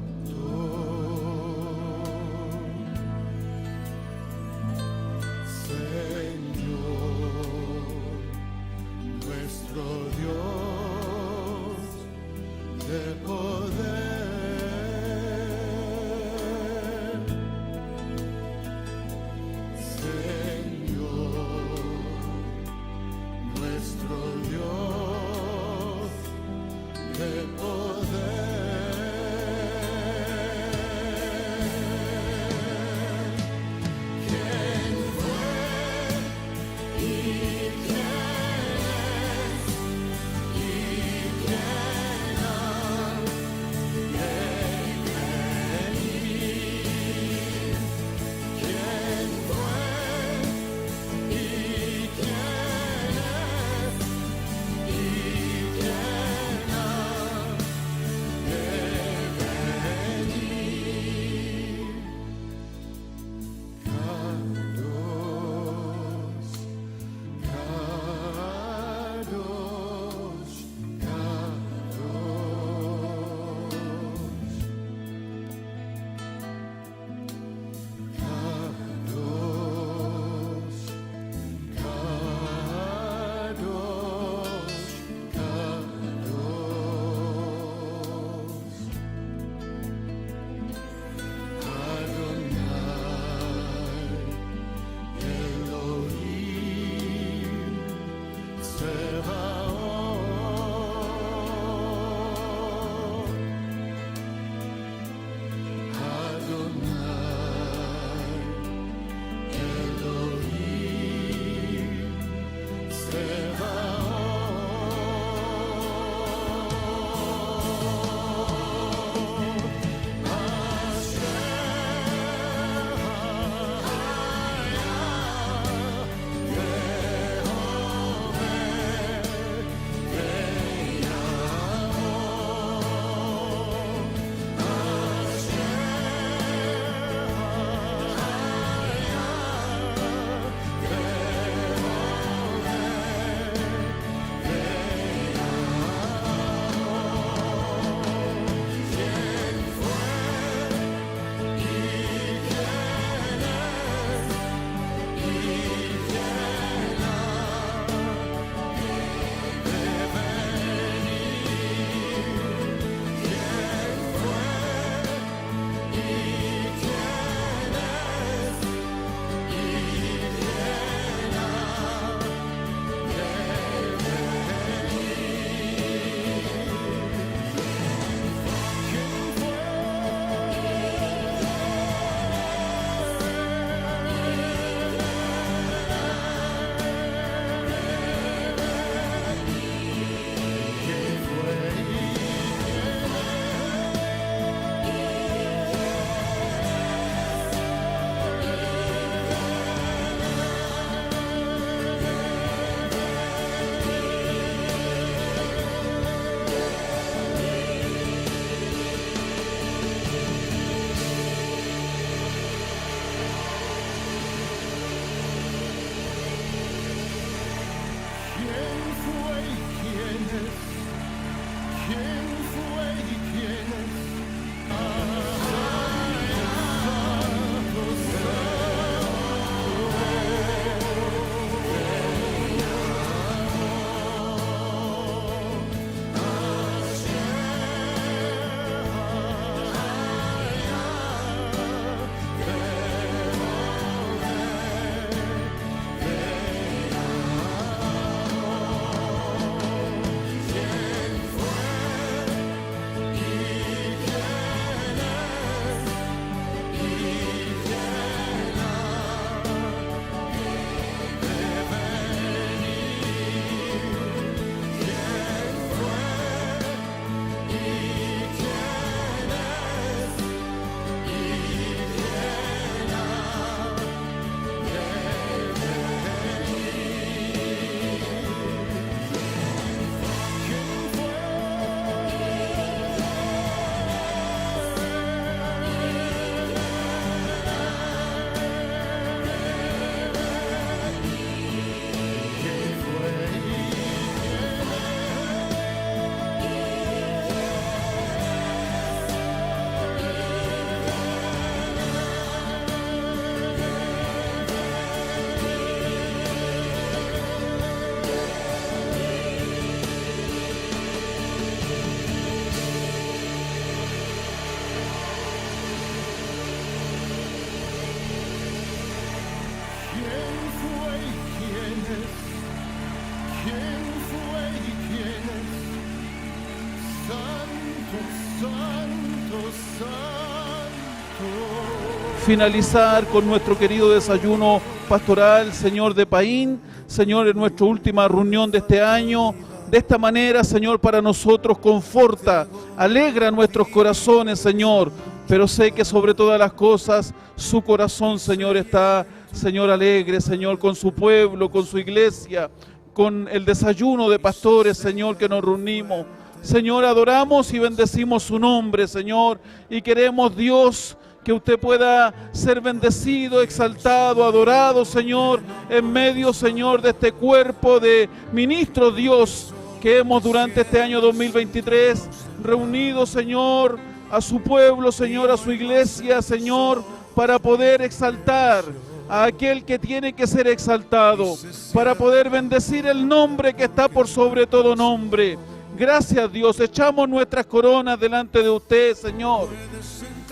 finalizar con nuestro querido desayuno pastoral, Señor, de Paín, Señor, en nuestra última reunión de este año. De esta manera, Señor, para nosotros conforta, alegra nuestros corazones, Señor, pero sé que sobre todas las cosas su corazón, Señor, está, Señor, alegre, Señor, con su pueblo, con su iglesia, con el desayuno de pastores, Señor, que nos reunimos. Señor, adoramos y bendecimos su nombre, Señor, y queremos, Dios, que usted pueda ser bendecido, exaltado, adorado, Señor, en medio, Señor, de este cuerpo de ministros, Dios, que hemos durante este año 2023 reunido, Señor, a su pueblo, Señor, a su iglesia, Señor, para poder exaltar a aquel que tiene que ser exaltado, para poder bendecir el nombre que está por sobre todo nombre. Gracias, Dios, echamos nuestras coronas delante de usted, Señor,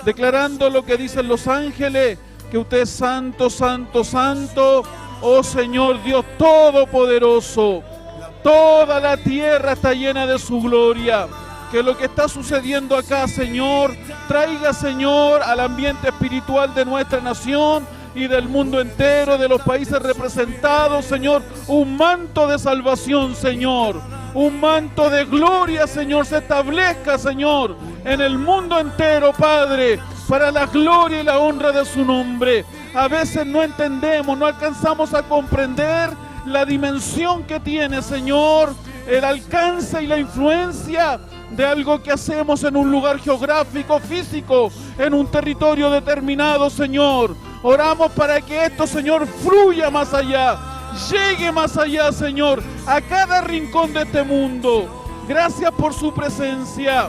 declarando lo que dicen los ángeles, que usted es santo, santo, santo, oh Señor Dios Todopoderoso. Toda la tierra está llena de su gloria. Que lo que está sucediendo acá, Señor, traiga, Señor, al ambiente espiritual de nuestra nación y del mundo entero, de los países representados, Señor, un manto de salvación, Señor. Un manto de gloria, Señor, se establezca, Señor, en el mundo entero, Padre, para la gloria y la honra de su nombre. A veces no entendemos, no alcanzamos a comprender la dimensión que tiene, Señor, el alcance y la influencia de algo que hacemos en un lugar geográfico, físico, en un territorio determinado, Señor. Oramos para que esto, Señor, fluya más allá, llegue más allá, Señor, a cada rincón de este mundo. Gracias por su presencia.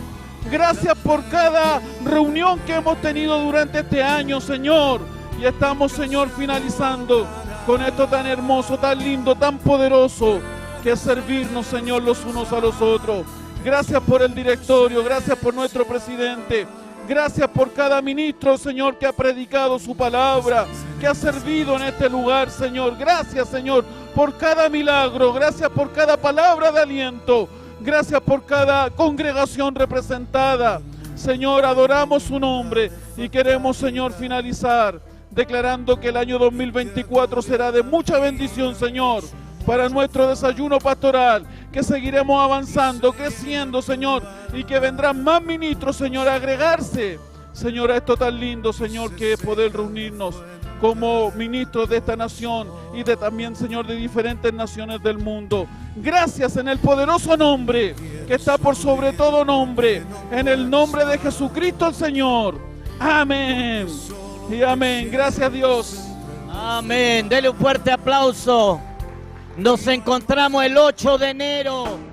Gracias por cada reunión que hemos tenido durante este año, Señor. Y estamos, Señor, finalizando con esto tan hermoso, tan lindo, tan poderoso, que es servirnos, Señor, los unos a los otros. Gracias por el directorio, gracias por nuestro presidente. Gracias por cada ministro, Señor, que ha predicado su palabra, que ha servido en este lugar, Señor. Gracias, Señor, por cada milagro. Gracias por cada palabra de aliento. Gracias por cada congregación representada. Señor, adoramos su nombre y queremos, Señor, finalizar declarando que el año 2024 será de mucha bendición, Señor, para nuestro desayuno pastoral, que seguiremos avanzando, creciendo, Señor, y que vendrán más ministros, Señor, a agregarse, Señor, a esto tan lindo, Señor, que es poder reunirnos como ministros de esta nación y de también, Señor, de diferentes naciones del mundo. Gracias en el poderoso nombre que está por sobre todo nombre, en el nombre de Jesucristo el Señor. Amén y amén. Gracias, Dios. Amén. Dele un fuerte aplauso. Nos encontramos el 8 de enero.